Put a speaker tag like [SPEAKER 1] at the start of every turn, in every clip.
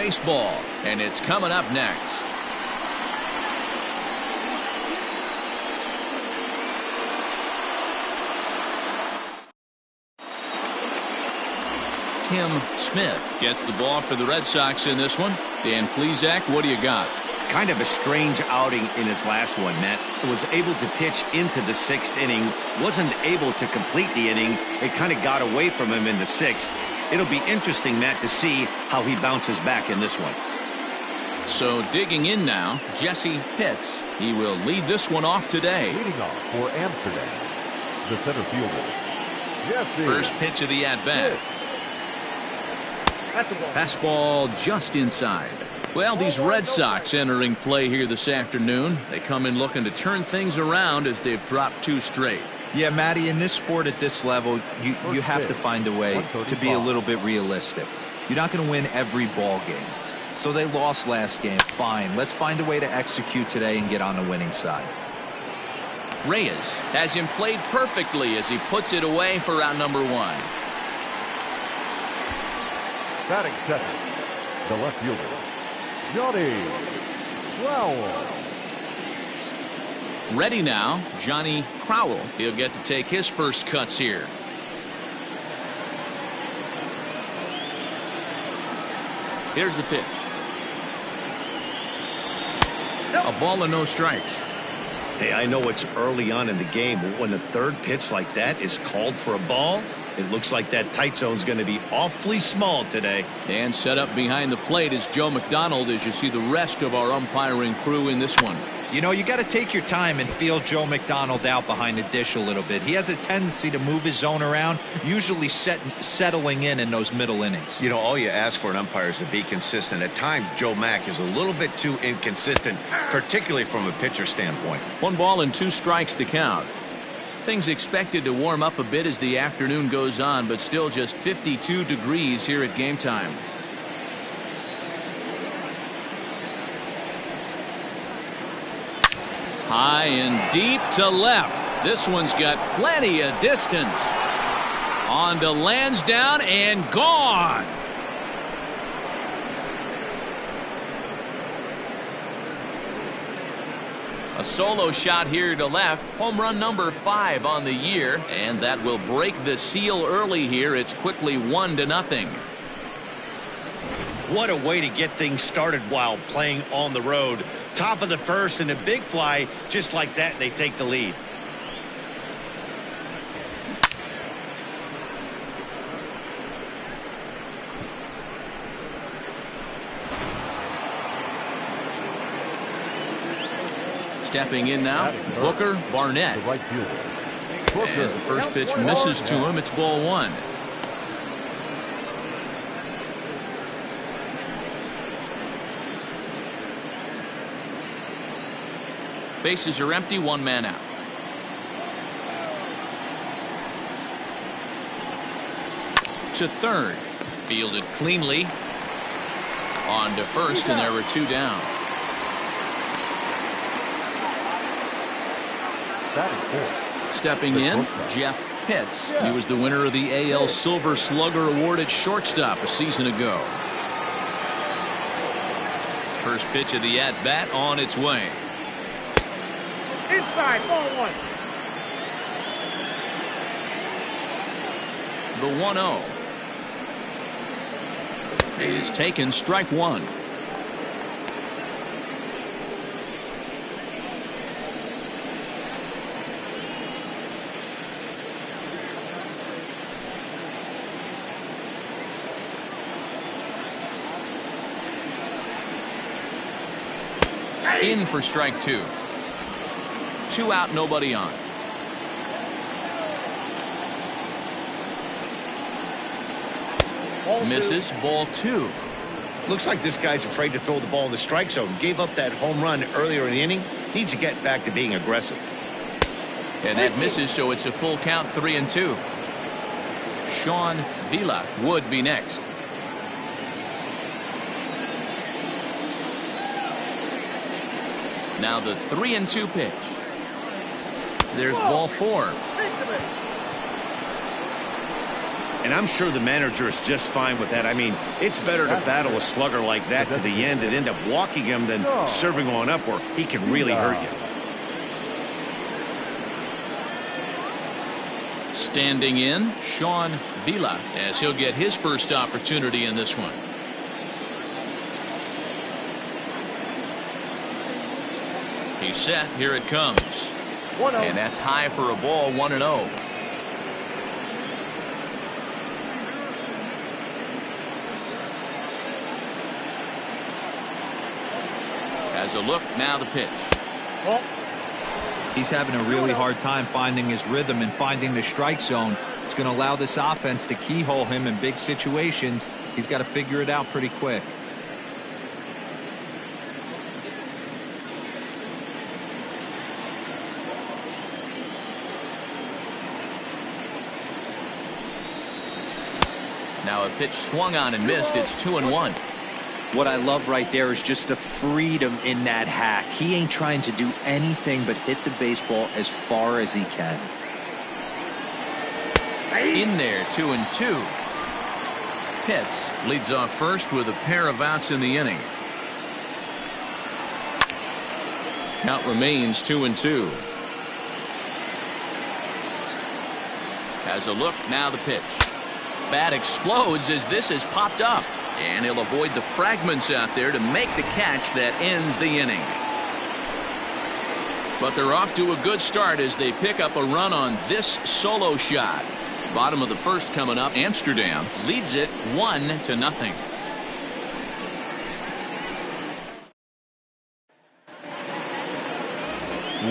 [SPEAKER 1] baseball, and it's coming up next. Tim Smith gets the ball for the Red Sox in this one. Dan Plesac, what do you got?
[SPEAKER 2] Kind of a strange outing in his last one, Matt. Was able to pitch into the 6th inning, wasn't able to complete the inning. It kind of got away from him in the 6th. It'll be interesting, Matt, to see how he bounces back in this one.
[SPEAKER 1] So digging in now, Jesse Pitts. He will lead this one off today.
[SPEAKER 3] Leading off for Amsterdam, the center fielder, Jesse.
[SPEAKER 1] First pitch of the at-bat. Fastball just inside. Well, these Red Sox entering play here this afternoon. They come in looking to turn things around as they've dropped 2 straight.
[SPEAKER 4] Yeah, Matty, in this sport at this level, you have to find a way to be a little bit realistic. You're not going to win every ball game. So they lost last game. Fine. Let's find a way to execute today and get on the winning side.
[SPEAKER 1] Reyes has him played perfectly as he puts it away for out number 1.
[SPEAKER 3] Batting second, the left fielder, Johnny Crowell.
[SPEAKER 1] Ready now, Johnny Crowell. He'll get to take his first cuts here. Here's the pitch. A ball and no strikes.
[SPEAKER 2] Hey, I know it's early on in the game, but when the 3rd pitch like that is called for a ball, it looks like that tight zone's going to be awfully small today.
[SPEAKER 1] And set up behind the plate is Joe McDonald as you see the rest of our umpiring crew in this one.
[SPEAKER 4] You know, you got to take your time and feel Joe McDonald out behind the dish a little bit. He has a tendency to move his zone around, usually settling in those middle innings.
[SPEAKER 2] You know, all you ask for an umpire is to be consistent. At times, Joe Mack is a little bit too inconsistent, particularly from a pitcher standpoint.
[SPEAKER 1] 1 ball and 2 strikes to count. Things expected to warm up a bit as the afternoon goes on, but still just 52 degrees here at game time. High and deep to left. This one's got plenty of distance. On to Lansdowne and gone. A solo shot here to left. Home run number 5 on the year. And that will break the seal early here. It's quickly 1-0.
[SPEAKER 2] What a way to get things started while playing on the road. Top of the 1st and a big fly. Just like that, they take the lead.
[SPEAKER 1] Stepping in now, Booker Barnett.
[SPEAKER 3] The right fielder,
[SPEAKER 1] As the first pitch misses to him, it's ball 1. Bases are empty, 1 man out. To third, fielded cleanly. On to first, and there were 2 down. Stepping in, Jeff Pitts. He was the winner of the AL Silver Slugger Award at shortstop a season ago. First pitch of the at-bat on its way.
[SPEAKER 5] Inside, ball 1.
[SPEAKER 1] The 1-0 is taken, strike 1. In for strike 2. 2 out, nobody on. Misses, ball 2.
[SPEAKER 2] Looks like this guy's afraid to throw the ball in the strike zone. Gave up that home run earlier in the inning. Needs to get back to being aggressive.
[SPEAKER 1] And that misses, so it's a full count, 3-2. Sean Vila would be next. Now the 3-2 pitch. There's ball 4.
[SPEAKER 2] And I'm sure the manager is just fine with that. I mean, it's better to battle a slugger like that to the end and end up walking him than serving on up where he can really hurt you.
[SPEAKER 1] Standing in, Sean Vila, as he'll get his first opportunity in this one. He's set. Here it comes. And that's high for a ball, 1-0. Has a look, now the pitch.
[SPEAKER 4] He's having a really hard time finding his rhythm and finding the strike zone. It's going to allow this offense to keyhole him in big situations. He's got to figure it out pretty quick.
[SPEAKER 1] Now a pitch swung on and missed. It's 2-1.
[SPEAKER 4] What I love right there is just the freedom in that hack. He ain't trying to do anything but hit the baseball as far as he can.
[SPEAKER 1] In there, 2-2. Pitts leads off first with a pair of outs in the inning. Count remains 2-2. Has a look, now the pitch. Bat explodes as this has popped up. And he'll avoid the fragments out there to make the catch that ends the inning. But they're off to a good start as they pick up a run on this solo shot. Bottom of the first coming up. Amsterdam leads it 1-0.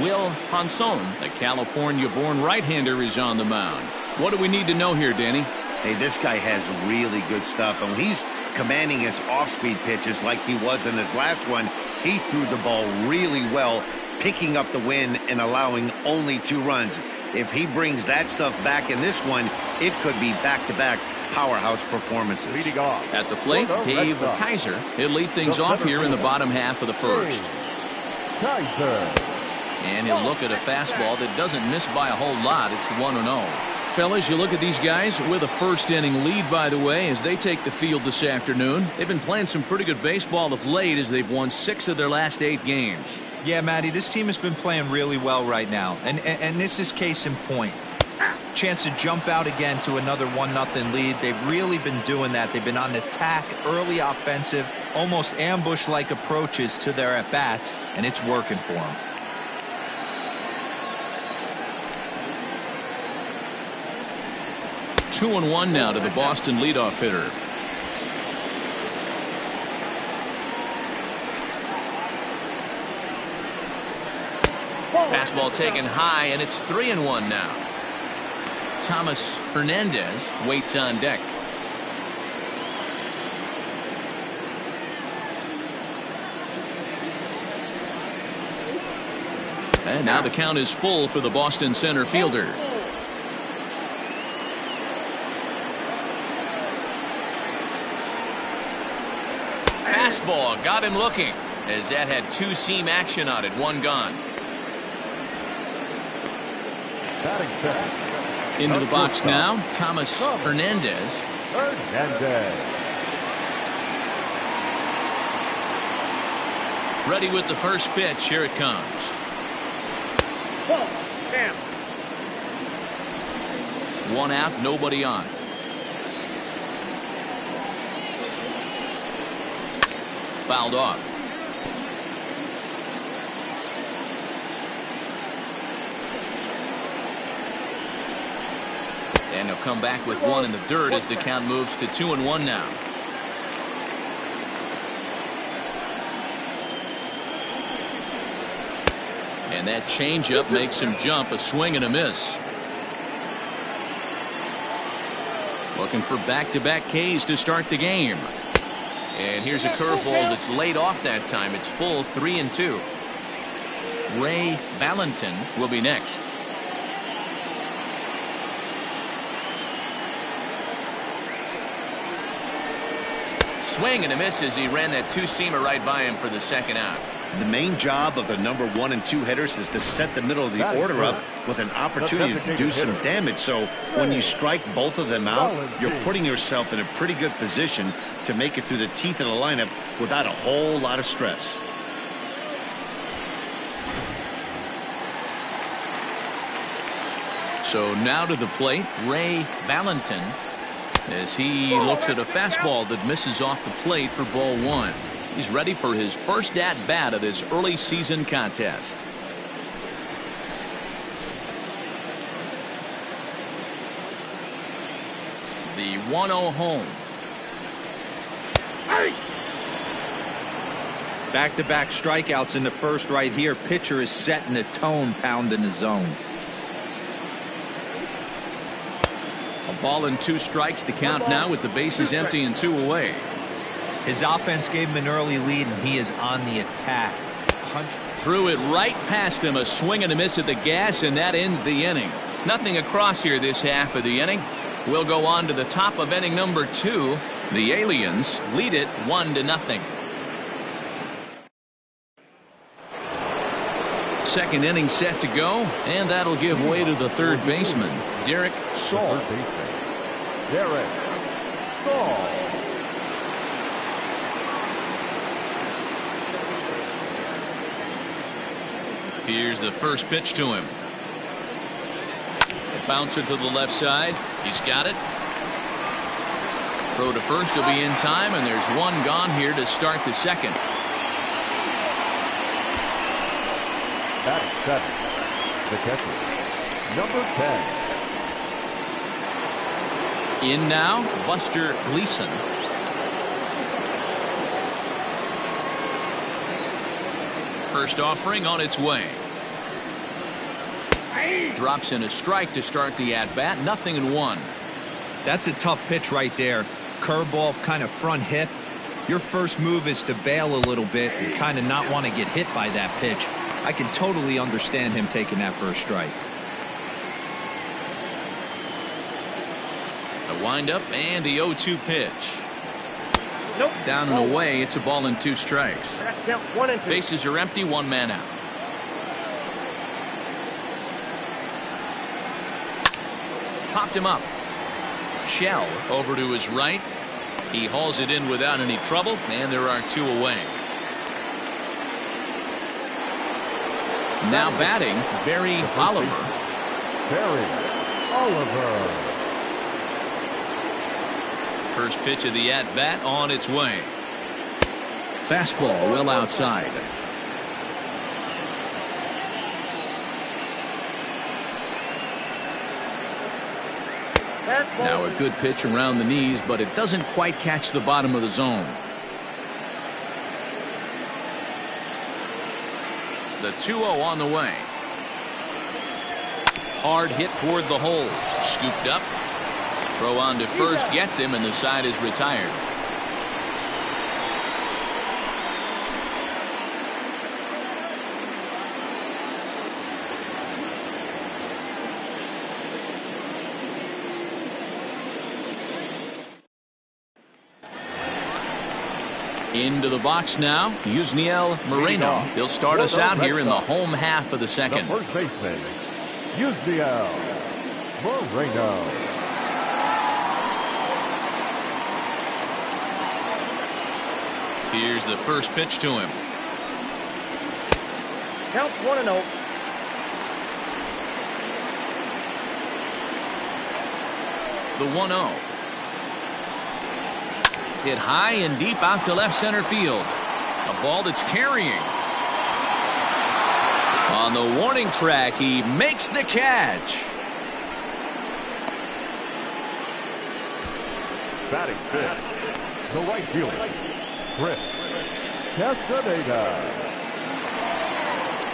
[SPEAKER 1] Will Hanson, the California-born right-hander, is on the mound. What do we need to know here, Danny?
[SPEAKER 2] Hey, this guy has really good stuff. And when he's commanding his off-speed pitches like he was in his last one, he threw the ball really well, picking up the win and allowing only 2 runs. If he brings that stuff back in this one, it could be back-to-back powerhouse performances.
[SPEAKER 1] At the plate, Dave Kaiser. He'll lead things off here in the bottom half of the first. And he'll look at a fastball that doesn't miss by a whole lot. It's 1-0. Fellas, you look at these guys with a first inning lead, by the way, as they take the field this afternoon. They've been playing some pretty good baseball of late as they've won 6 of their last 8 games.
[SPEAKER 4] Yeah, Matty, this team has been playing really well right now. And this is case in point. Chance to jump out again to another 1-0 lead. They've really been doing that. They've been on attack, early offensive, almost ambush-like approaches to their at-bats, and it's working for them.
[SPEAKER 1] 2-1 now to the Boston leadoff hitter. Fastball taken high, and it's 3-1 now. Thomas Hernandez waits on deck. And now the count is full for the Boston center fielder. Fastball got him looking as that had 2-seam action on it. 1 gone. Into the box now, Thomas Hernandez. Ready with the first pitch. Here it comes. 1 out, nobody on. Fouled off. And he'll come back with 1 in the dirt as the count moves to 2-1 now. And that changeup makes him jump. A swing and a miss. Looking for back-to-back Ks to start the game. And here's a curveball that's laid off that time. It's full, 3-2. Ray Valentin will be next. swing and a miss as he ran that two-seamer right by him for the second out.
[SPEAKER 2] The main job of the number 1 and 2 hitters is to set the middle of the order up with an opportunity to do some damage. So when you strike both of them out, you're putting yourself in a pretty good position to make it through the teeth of the lineup without a whole lot of stress.
[SPEAKER 1] So now to the plate, Ray Valentin, as he looks at a fastball that misses off the plate for ball 1. He's ready for his first at-bat of this early season contest. The 1-0 home.
[SPEAKER 4] Back-to-back strikeouts in the first right here. Pitcher is setting a tone, pounding the zone.
[SPEAKER 1] A ball and 2 strikes, the count now with the bases empty and 2 away.
[SPEAKER 4] His offense gave him an early lead, and he is on the attack. Punch.
[SPEAKER 1] Threw it right past him, a swing and a miss at the gas, and that ends the inning. Nothing across here this half of the inning. We'll go on to the top of inning number 2. The Aliens lead it 1-0. Second inning set to go, and that'll give way to the third baseman, Derek Soxs.
[SPEAKER 3] Derek Soxs.
[SPEAKER 1] Here's the first pitch to him. Bounce it to the left side. He's got it. Throw to first will be in time, and there's one gone here to start the second.
[SPEAKER 3] Batting seven, the catcher, number 10.
[SPEAKER 1] In now, Buster Gleason. First offering on its way. Drops in a strike to start the at-bat. 0-1.
[SPEAKER 4] That's a tough pitch right there. Curveball, kind of front hip. Your first move is to bail a little bit and kind of not want to get hit by that pitch. I can totally understand him taking that first strike.
[SPEAKER 1] A windup and the 0-2 pitch.
[SPEAKER 5] Nope.
[SPEAKER 1] Down and away. It's a ball and 2 strikes. Bases are empty. 1 man out. Popped him up. Shell over to his right. He hauls it in without any trouble, and there are 2 away. Now batting, Barry Oliver.
[SPEAKER 3] Barry Oliver.
[SPEAKER 1] First pitch of the at-bat on its way. Fastball well outside. Now a good pitch around the knees, but it doesn't quite catch the bottom of the zone. The 2-0 on the way. Hard hit toward the hole. Scooped up. Throw on to first gets him, and the side is retired. Into the box now, Yusniel Moreno. He'll start us out here in the home half of the second.
[SPEAKER 3] The first baseman, Yusniel Moreno.
[SPEAKER 1] Here's the first pitch to him.
[SPEAKER 5] Count 1-0.
[SPEAKER 1] The 1-0. Hit high and deep out to left center field. A ball that's carrying. On the warning track, he makes the catch.
[SPEAKER 3] Batting fifth, the right fielder, Chris Castaneda.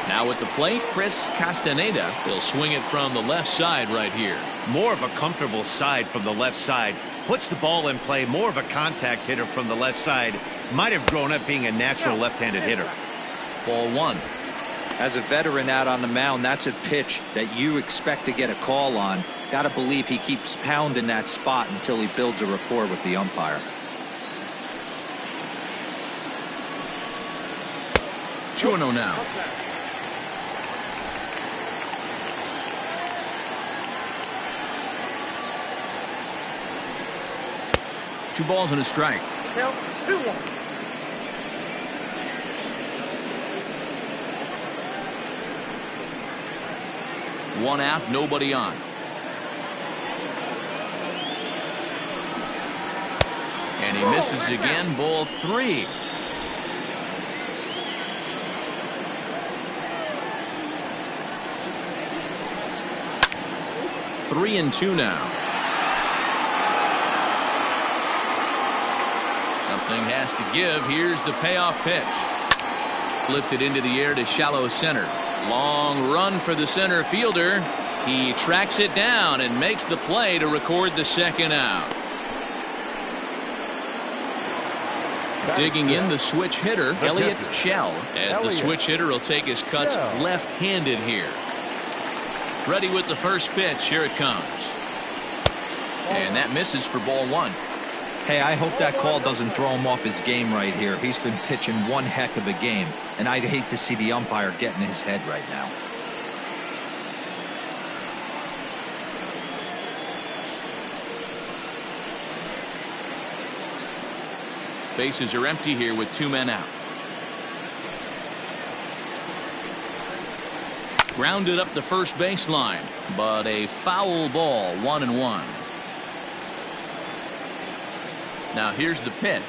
[SPEAKER 1] Now at the plate, Chris Castaneda. He'll swing it from the left side right here.
[SPEAKER 2] More of a comfortable side from the left side. Puts the ball in play. More of a contact hitter from the left side. Might have grown up being a natural left-handed hitter.
[SPEAKER 1] Ball 1.
[SPEAKER 4] As a veteran out on the mound, that's a pitch that you expect to get a call on. Got to believe he keeps pounding that spot until he builds a rapport with the umpire.
[SPEAKER 1] 2-0 now. Two balls and a strike.
[SPEAKER 5] Count 2-1.
[SPEAKER 1] One out, nobody on. And he misses again. Ball 3. Three and 2 now. Something has to give. Here's the payoff pitch. Lifted into the air to shallow center. Long run for the center fielder. He tracks it down and makes the play to record the second out. Digging in the switch hitter, Elliott Shell, as the switch hitter will take his cuts left-handed here. Ready with the first pitch. Here it comes. And that misses for ball 1.
[SPEAKER 4] Hey, I hope that call doesn't throw him off his game right here. He's been pitching one heck of a game, and I'd hate to see the umpire get in his head right now.
[SPEAKER 1] Bases are empty here with 2 men out. Grounded up the first baseline, but a foul ball. 1-1. Now here's the pitch.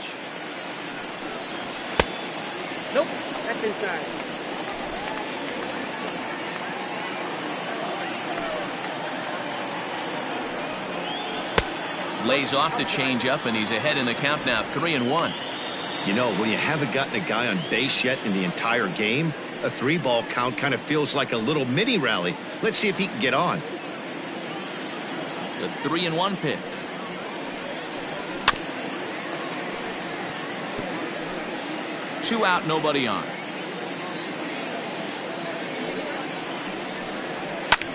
[SPEAKER 5] Nope, that's inside.
[SPEAKER 1] Lays off the changeup, and he's ahead in the count now. 3-1.
[SPEAKER 2] You know, when you haven't gotten a guy on base yet in the entire game, a 3-ball count kind of feels like a little mini rally. Let's see if he can get on.
[SPEAKER 1] The 3-1 pitch. Two out, nobody on.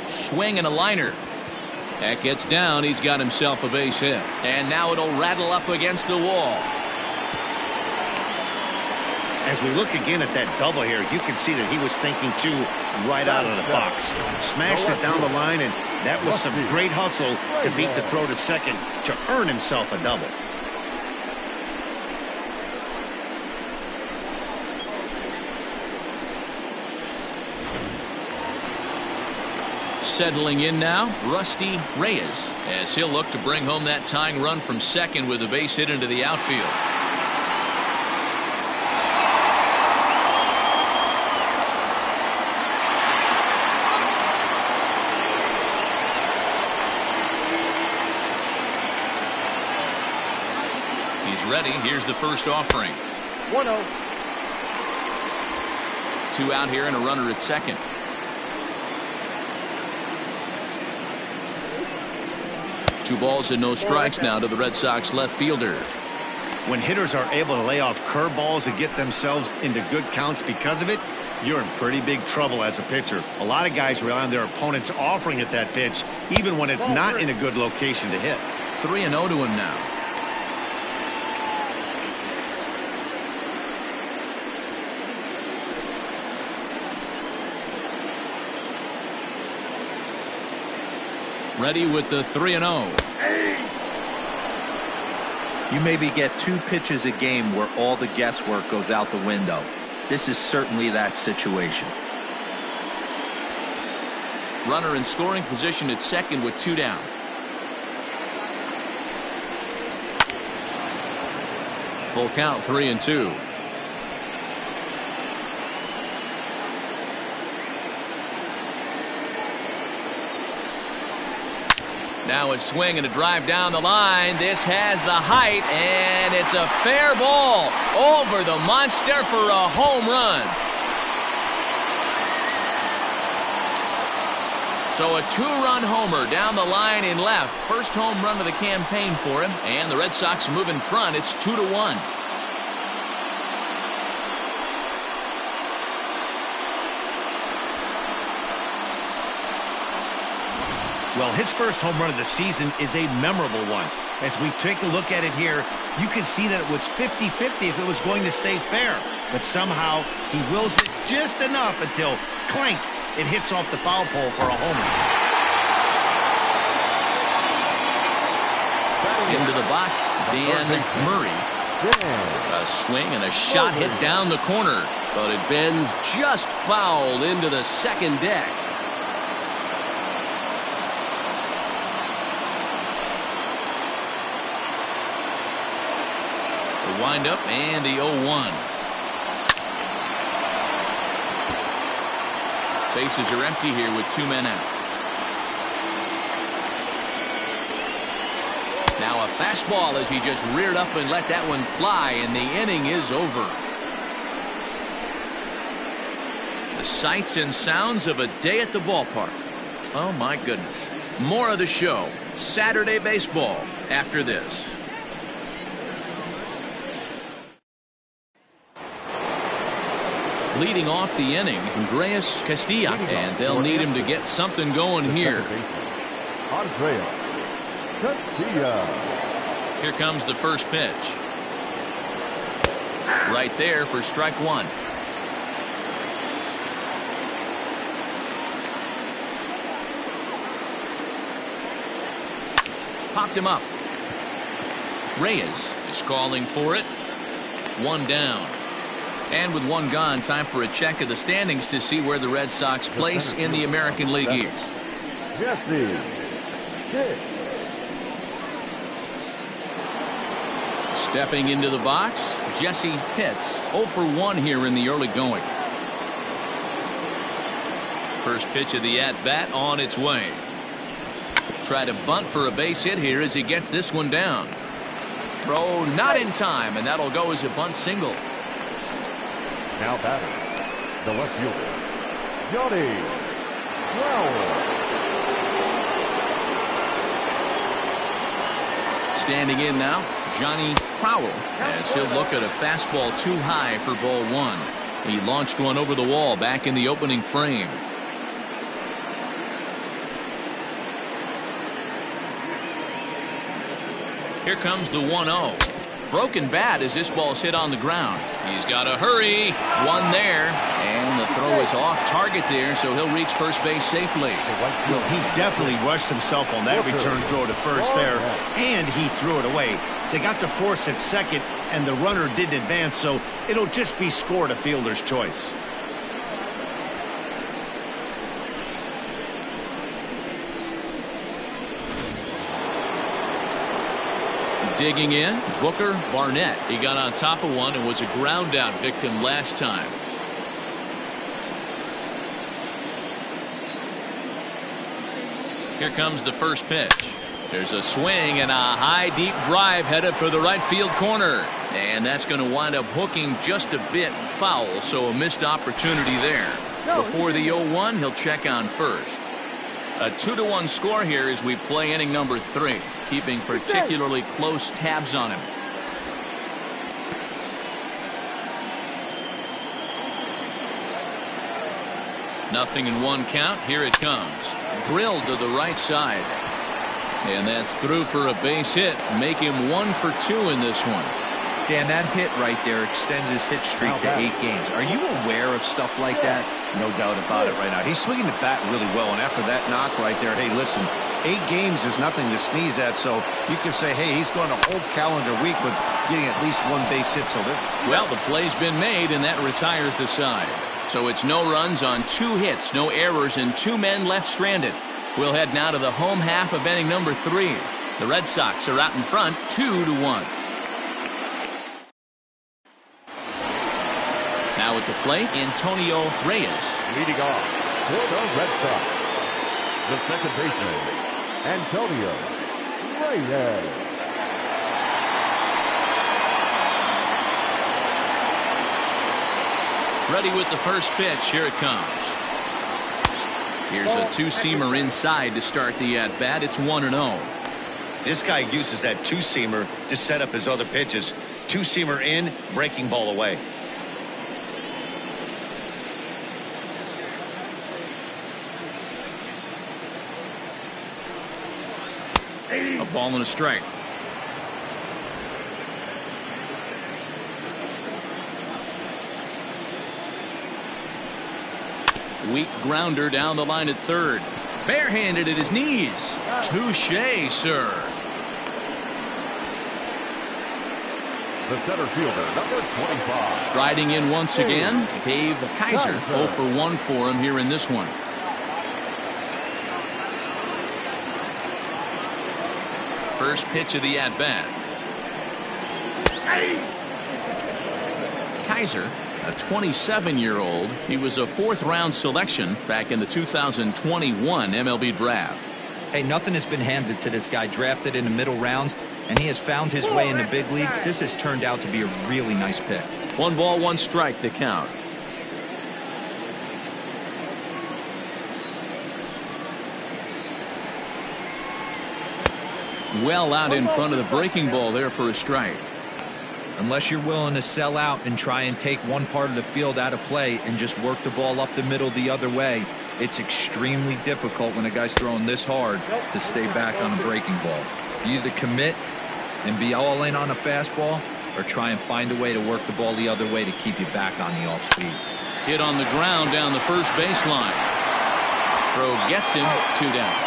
[SPEAKER 1] Swing and a liner. That gets down. He's got himself a base hit. And now it'll rattle up against the wall.
[SPEAKER 2] As we look again at that double here, you can see that he was thinking too right out of the box. Smashed it down the line, and that was some great hustle to beat the throw to second to earn himself a double.
[SPEAKER 1] Settling in now, Rusty Reyes, as he'll look to bring home that tying run from second with a base hit into the outfield. He's ready. Here's the first offering.
[SPEAKER 5] 1-0.
[SPEAKER 1] Two out here and a runner at second. Two balls and no strikes now to the Red Sox left fielder.
[SPEAKER 2] When hitters are able to lay off curveballs and get themselves into good counts because of it, you're in pretty big trouble as a pitcher. A lot of guys rely on their opponents offering at that pitch, even when it's not in a good location to hit.
[SPEAKER 1] 3-0 to him now. Ready with the 3-0.
[SPEAKER 4] You maybe get 2 pitches a game where all the guesswork goes out the window. This is certainly that situation.
[SPEAKER 1] Runner in scoring position at second with 2 down. Full count, 3-2. Now a swing and a drive down the line. This has the height, and it's a fair ball over the monster for a home run. So a 2-run homer down the line in left. First home run of the campaign for him, and the Red Sox move in front. It's 2-1.
[SPEAKER 2] Well, his first home run of the season is a memorable one. As we take a look at it here, you can see that it was 50-50 if it was going to stay fair. But somehow he wills it just enough until, clank, it hits off the foul pole for a homer.
[SPEAKER 1] Into the box, Dan Murray. A swing and a shot hit down the corner, but it bends just foul into the second deck. The windup and the 0-1. Bases are empty here with 2 men out. Now a fastball as he just reared up and let that one fly, and the inning is over. The sights and sounds of a day at the ballpark. Oh my goodness. More of the show. Saturday baseball after this. Leading off the inning, Andreas Castilla, and they'll need him to get something going here.
[SPEAKER 3] Andreas Castilla.
[SPEAKER 1] Here comes the first pitch. Right there for strike one. Popped him up. Reyes is calling for it. 1 down. And with 1 gone, time for a check of the standings to see where the Red Sox place in the American League East.
[SPEAKER 3] Jesse Hicks.
[SPEAKER 1] Stepping into the box, Jesse hits 0 for 1 here in the early going. First pitch of the at-bat on its way. Try to bunt for a base hit here as he gets this one down. Throw not in time, and that'll go as a bunt single.
[SPEAKER 3] Now batting, the left fielder, Johnny Crowell.
[SPEAKER 1] Standing in now, Johnny Crowell, as he'll look at a fastball too high for ball 1. He launched one over the wall back in the opening frame. Here comes the 1-0. Broken bat as this ball's hit on the ground. He's got to hurry. 1 there. And the throw is off target there, so he'll reach first base safely.
[SPEAKER 2] Well, he definitely rushed himself on that return throw to first there, and he threw it away. They got to force at second, and the runner didn't advance, so it'll just be scored a fielder's choice.
[SPEAKER 1] Digging in, Booker Barnett. He got on top of one and was a ground out victim last time. Here comes the first pitch. There's a swing and a high deep drive headed for the right field corner. And that's going to wind up hooking just a bit foul, so a missed opportunity there. Before the 0-1, he'll check on first. A 2-1 score here as we play inning number 3, keeping particularly close tabs on him. Nothing in 1 count. Here it comes. Drilled to the right side. And that's through for a base hit. Make him 1 for 2 in this one.
[SPEAKER 4] Dan, that hit right there extends his hit streak to 8 games. Are you aware of stuff like that?
[SPEAKER 2] No doubt about it right now. He's swinging the bat really well, and after that knock right there, hey, listen, 8 games is nothing to sneeze at, so you can say, hey, he's going a whole calendar week with getting at least 1 base hit. So
[SPEAKER 1] well, the play's been made, and that retires the side. So it's no runs on 2 hits, no errors, and 2 men left stranded. We'll head now to the home half of inning number 3. The Red Sox are out in front, 2-1. Now at the plate, Antonio Reyes.
[SPEAKER 3] Leading off for the Red Sox, the second baseman, Antonio Reyes.
[SPEAKER 1] Ready with the first pitch. Here it comes. Here's a 2-seamer inside to start the at-bat. It's 1-0.
[SPEAKER 2] this guy uses that 2-seamer to set up his other pitches. 2-seamer in, breaking ball away.
[SPEAKER 1] A ball and a strike. Weak grounder down the line at third. Barehanded at his knees. Touché, sir.
[SPEAKER 3] The center fielder, number 25.
[SPEAKER 1] Striding in once again, Dave Kaiser. 0 for 1 for him here in this one. First pitch of the at-bat. Kaiser, a 27-year-old. He was a 4th-round selection back in the 2021 MLB draft.
[SPEAKER 4] Hey, nothing has been handed to this guy. Drafted in the middle rounds, and he has found his way in the big leagues. This has turned out to be a really nice pick.
[SPEAKER 1] 1 ball, 1 strike to count. Well out in front of the breaking ball there for a strike.
[SPEAKER 4] Unless you're willing to sell out and try and take one part of the field out of play and just work the ball up the middle the other way, it's extremely difficult when a guy's throwing this hard to stay back on a breaking ball. You either commit and be all in on a fastball or try and find a way to work the ball the other way to keep you back on the off speed.
[SPEAKER 1] Hit on the ground down the first baseline. Throw gets him, 2 down.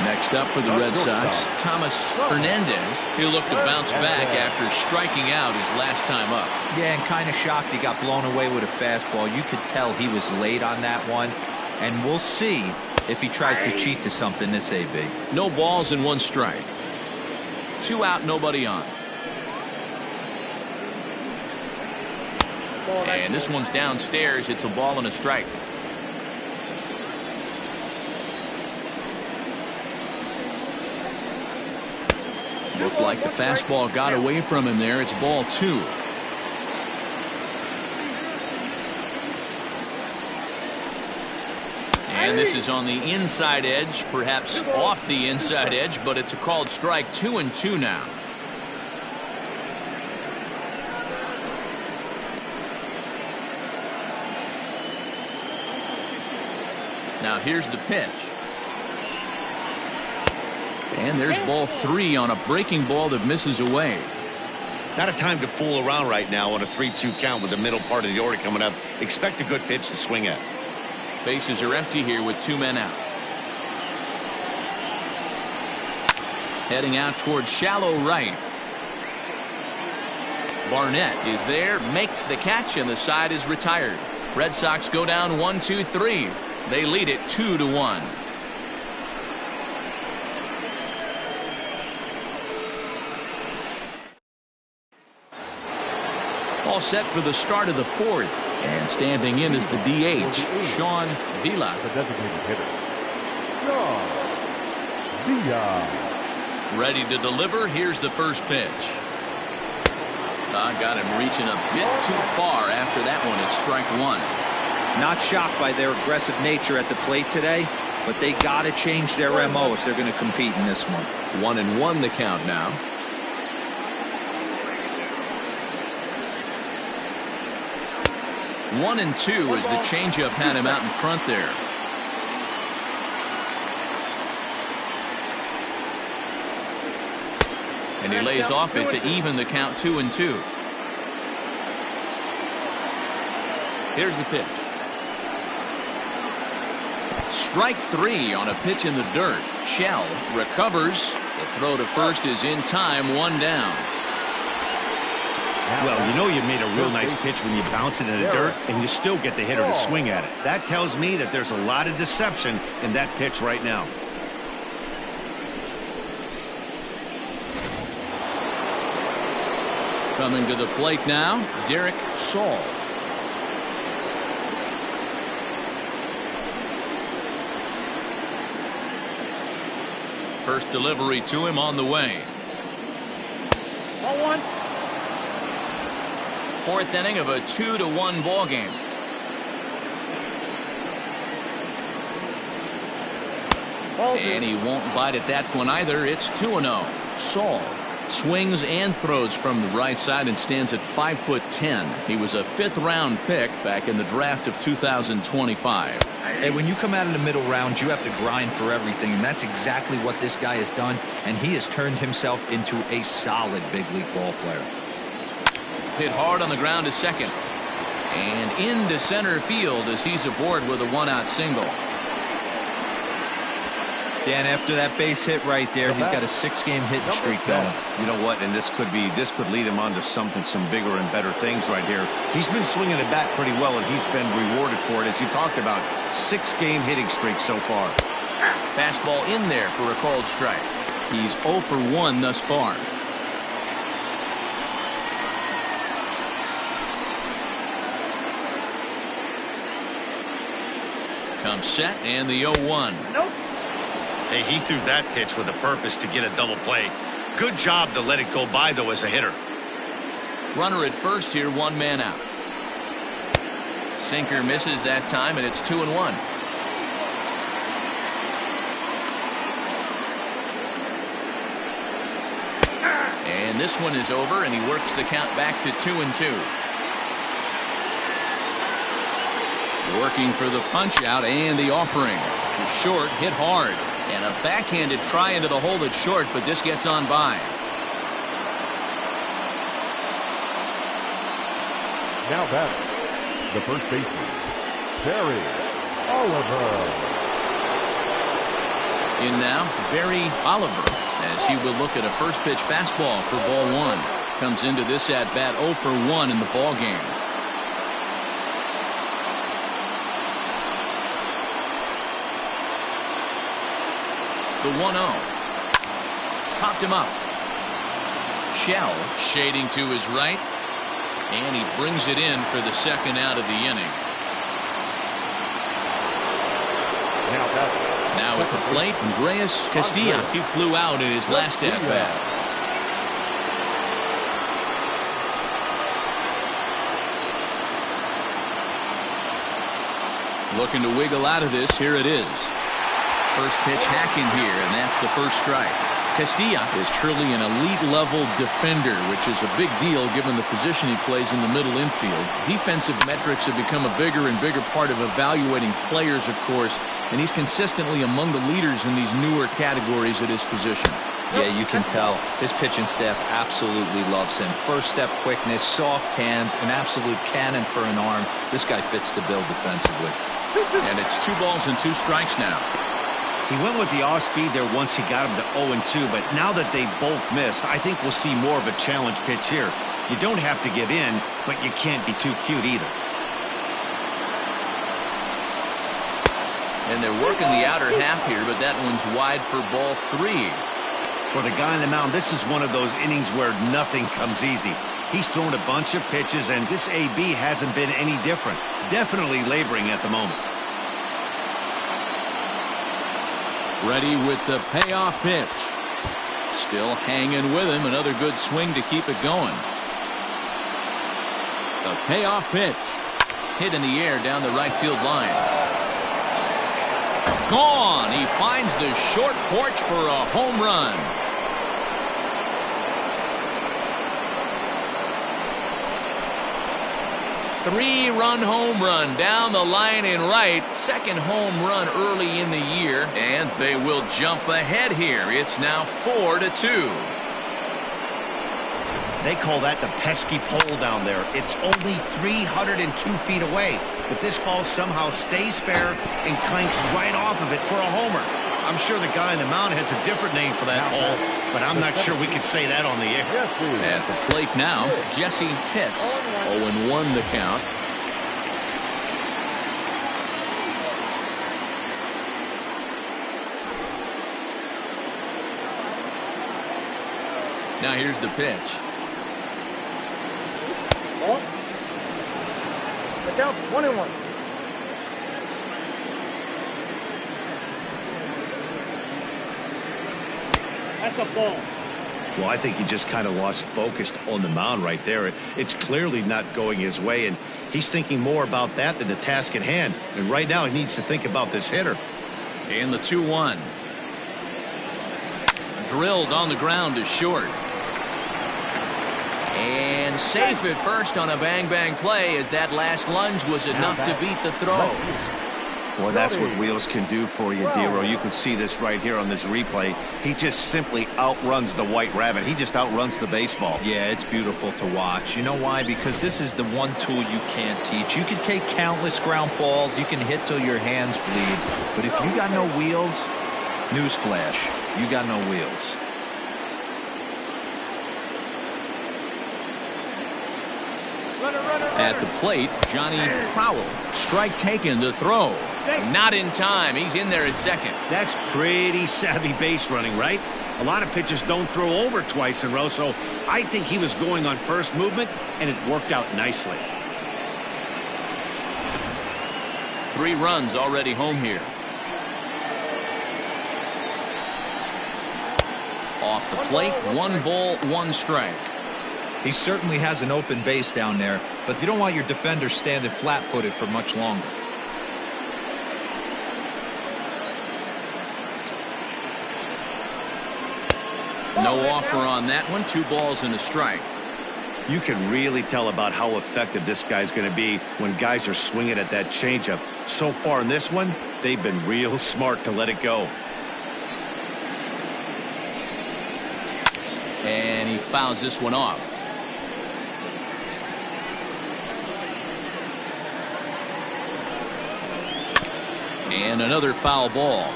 [SPEAKER 1] Next up for the Red Sox, Thomas Hernandez. He'll look to bounce back after striking out his last time up.
[SPEAKER 4] Yeah, and kind of shocked he got blown away with a fastball. You could tell he was late on that one, and we'll see if he tries to cheat to something this AB.
[SPEAKER 1] No balls and 1 strike. 2 out, nobody on. And this one's downstairs. It's a ball and a strike. Looked like the fastball got away from him there. It's ball 2. And this is on the inside edge, perhaps off the inside edge, but it's a called strike. 2-2 now. Now here's the pitch. And there's ball 3 on a breaking ball that misses away.
[SPEAKER 2] Not a time to fool around right now on a 3-2 count with the middle part of the order coming up. Expect a good pitch to swing at.
[SPEAKER 1] Bases are empty here with 2 men out. Heading out towards shallow right. Barnett is there, makes the catch, and the side is retired. Red Sox go down 1-2-3. They lead it 2-1. All set for the start of the 4th, and standing in is the DH, Sean Vila.
[SPEAKER 3] The designated hitter, Sean Vila.
[SPEAKER 1] Ready to deliver. Here's the first pitch. Got him reaching a bit too far after that one. It's strike 1.
[SPEAKER 4] Not shocked by their aggressive nature at the plate today, but they got to change their MO if they're going to compete in this one.
[SPEAKER 1] 1-1 the count now. One and 2 as the changeup had him out in front there. And he lays off it to even the count 2-2. Here's the pitch. Strike 3 on a pitch in the dirt. Shell recovers. The throw to first is in time. 1 down.
[SPEAKER 2] Well, you know you made a real nice pitch when you bounce it in the dirt and you still get the hitter to swing at it. That tells me that there's a lot of deception in that pitch right now.
[SPEAKER 1] Coming to the plate now, Derek Saul. First delivery to him on the way.
[SPEAKER 5] 0-1.
[SPEAKER 1] 4th inning of a 2-1 ball game. And he won't bite at that one either. It's 2-0. Saul. Swings and throws from the right side and stands at 5'10". He was a 5th round pick back in the draft of 2025.
[SPEAKER 4] Hey, when you come out of the middle round, you have to grind for everything, and that's exactly what this guy has done, and he has turned himself into a solid big league ball player.
[SPEAKER 1] Hit hard on the ground to second. And into center field as he's aboard with a 1-out single.
[SPEAKER 4] Dan, after that base hit right there, he's got a 6-game hitting streak going.
[SPEAKER 2] You know what? And this could lead him on to some bigger and better things right here. He's been swinging the bat pretty well, and he's been rewarded for it, as you talked about. 6-game hitting streak so far.
[SPEAKER 1] Fastball in there for a called strike. He's 0 for 1 thus far. Comes set and the 0-1.
[SPEAKER 5] Nope.
[SPEAKER 2] Hey, he threw that pitch with a purpose to get a double play. Good job to let it go by, though, as a hitter.
[SPEAKER 1] Runner at first here, 1 man out. Sinker misses that time, and it's 2-1. And this one is over, and he works the count back to 2-2. Working for the punch out and the offering. Short, hit hard. And a backhanded try into the hole that's short, but this gets on by.
[SPEAKER 3] Now batting, the first baseman, Barry Oliver.
[SPEAKER 1] In now, Barry Oliver, as he will look at a first pitch fastball for ball 1. Comes into this at bat 0 for 1 in the ball game. The 1-0. Popped him up. Shell shading to his right. And he brings it in for the 2nd out of the inning. Now at the plate, Andres Castilla. He flew out in his last at bat. Looking to wiggle out of this. Here it is. First pitch hacking here, and that's the first strike. Castilla is truly an elite-level defender, which is a big deal given the position he plays in the middle infield. Defensive metrics have become a bigger and bigger part of evaluating players, of course, and he's consistently among the leaders in these newer categories at his position.
[SPEAKER 4] Yeah, you can tell his pitching staff absolutely loves him. First step quickness, soft hands, an absolute cannon for an arm. This guy fits the bill defensively.
[SPEAKER 1] And it's 2 balls and 2 strikes now.
[SPEAKER 2] He went with the off speed there once he got him to 0-2, but now that they both missed, I think we'll see more of a challenge pitch here. You don't have to give in, but you can't be too cute either.
[SPEAKER 1] And they're working the outer half here, but that one's wide for ball 3.
[SPEAKER 2] For the guy on the mound, this is one of those innings where nothing comes easy. He's thrown a bunch of pitches, and this AB hasn't been any different. Definitely laboring at the moment.
[SPEAKER 1] Ready with the payoff pitch. Still hanging with him. Another good swing to keep it going. The payoff pitch. Hit in the air down the right field line. Gone. He finds the short porch for a home run. Three-run home run down the line in right. 2nd home run early in the year. And they will jump ahead here. It's now 4-2.
[SPEAKER 2] They call that the pesky pole down there. It's only 302 feet away. But this ball somehow stays fair and clanks right off of it for a homer. I'm sure the guy on the mound has a different name for that hole, but I'm not sure we could say that on the air.
[SPEAKER 1] At the plate now, Jesse Pitts. 0-1 the count. Now here's the pitch.
[SPEAKER 5] But down 21. That's a ball.
[SPEAKER 2] Well, I think he just kind of lost focus on the mound right there. It's clearly not going his way, and he's thinking more about that than the task at hand. And right now he needs to think about this hitter.
[SPEAKER 1] And the 2-1. Drilled on the ground to short. And safe at first on a bang-bang play, as that last lunge was enough to beat the throw.
[SPEAKER 2] Well, that's what wheels can do for you, Dero. You can see this right here on this replay. He just simply outruns the White Rabbit. He just outruns the baseball.
[SPEAKER 4] Yeah, it's beautiful to watch. You know why? Because this is the one tool you can't teach. You can take countless ground balls. You can hit till your hands bleed. But if you got no wheels, newsflash, you got no wheels.
[SPEAKER 1] At the plate, Johnny Powell. Strike taken to throw. Not in time. He's in there at second.
[SPEAKER 2] That's pretty savvy base running, right? A lot of pitchers don't throw over twice in a row, so I think he was going on first movement, and it worked out nicely.
[SPEAKER 1] 3 runs already home here. Off the plate, 1 ball, 1 strike.
[SPEAKER 4] He certainly has an open base down there, but you don't want your defender standing flat-footed for much longer.
[SPEAKER 1] No offer on that one. 2 balls and a strike.
[SPEAKER 2] You can really tell about how effective this guy's going to be when guys are swinging at that changeup. So far in this one, they've been real smart to let it go.
[SPEAKER 1] And he fouls this one off. And another foul ball.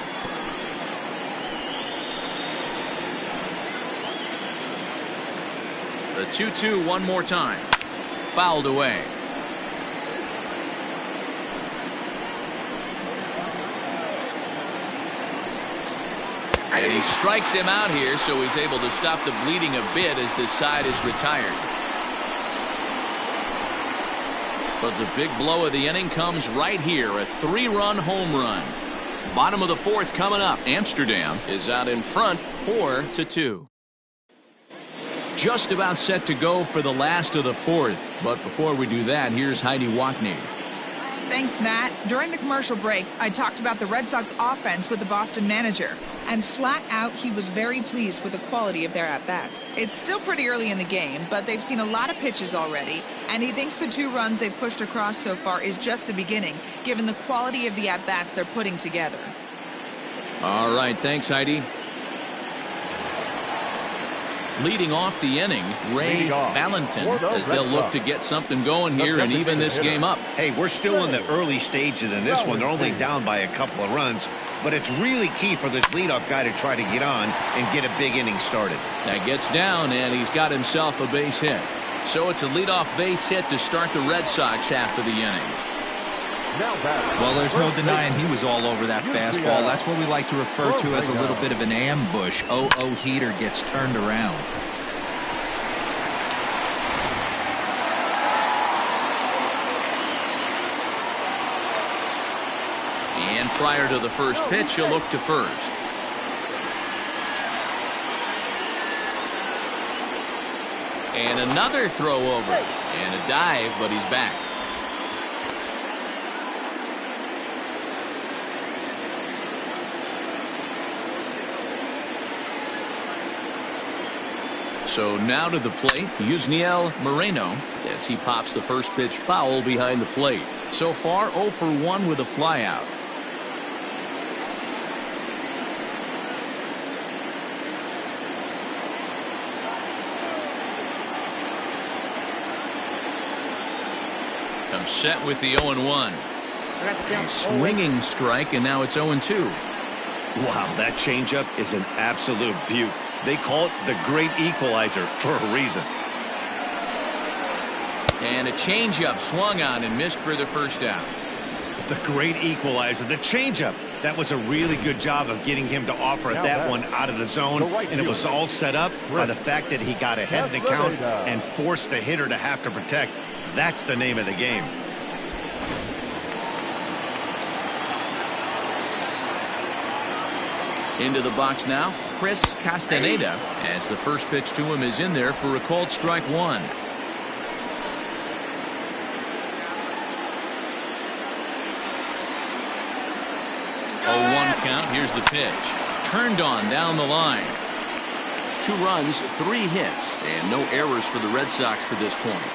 [SPEAKER 1] The 2-2 one more time. Fouled away. And he strikes him out here, so he's able to stop the bleeding a bit as this side is retired. But the big blow of the inning comes right here, a 3-run home run. Bottom of the 4th coming up. Amsterdam is out in front, 4-2. Just about set to go for the last of the 4th. But before we do that, here's Heidi Watney.
[SPEAKER 6] Thanks, Matt. During the commercial break, I talked about the Red Sox offense with the Boston manager. And flat out, he was very pleased with the quality of their at-bats. It's still pretty early in the game, but they've seen a lot of pitches already. And he thinks the 2 runs they've pushed across so far is just the beginning, given the quality of the at-bats they're putting together.
[SPEAKER 1] All right, thanks, Heidi. Leading off the inning, Ray Valentin, as they'll look to get something going here and even this game up.
[SPEAKER 2] Hey, we're still in the early stages in this one. They're only down by a couple of runs, but it's really key for this leadoff guy to try to get on and get a big inning started.
[SPEAKER 1] That gets down, and he's got himself a base hit. So it's a leadoff base hit to start the Red Sox half of the inning.
[SPEAKER 4] Well, there's no denying he was all over that fastball. That's what we like to refer to as a little bit of an ambush. 0-0 heater gets turned around.
[SPEAKER 1] And prior to the first pitch, he'll look to first. And another throw over. And a dive, but he's back. So now to the plate, Yusniel Moreno, as he pops the first pitch foul behind the plate. So far, 0 for 1 with a flyout. Comes set with the 0-1. A swinging strike, and now it's 0-2.
[SPEAKER 2] Wow, that changeup is an absolute beaut. They call it the great equalizer for a reason.
[SPEAKER 1] And a changeup swung on and missed for the first down.
[SPEAKER 2] The great equalizer, the changeup. That was a really good job of getting him to offer that one out of the zone, and it was all set up by the fact that he got ahead of the count and forced the hitter to have to protect. That's the name of the game.
[SPEAKER 1] Into the box now, Chris Castaneda, as the first pitch to him is in there for a called strike 1. 0-1 count. Here's the pitch. Turned on down the line. 2 runs, 3 hits, and no errors for the Red Sox to this point.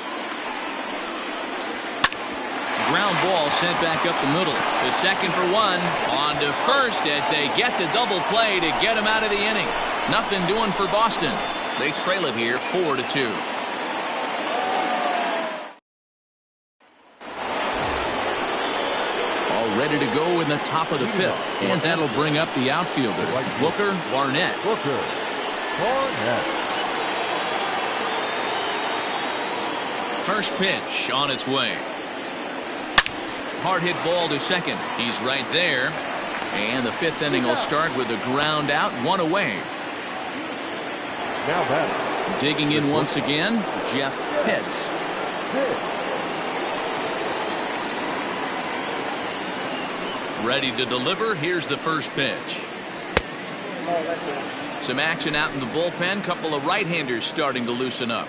[SPEAKER 1] Ground ball sent back up the middle. The second for 1. On to first as they get the double play to get him out of the inning. Nothing doing for Boston. They trail it here 4-2. All ready to go in the top of the 5th. And that'll bring up the outfielder, Booker Barnett.
[SPEAKER 3] Booker Barnett.
[SPEAKER 1] First pitch on its way. Hard hit ball to second. He's right there. And the 5th inning will start with a ground out, 1 away.
[SPEAKER 3] Now back.
[SPEAKER 1] Digging in once again, Jeff Pitts. Ready to deliver. Here's the first pitch. Some action out in the bullpen. Couple of right-handers starting to loosen up.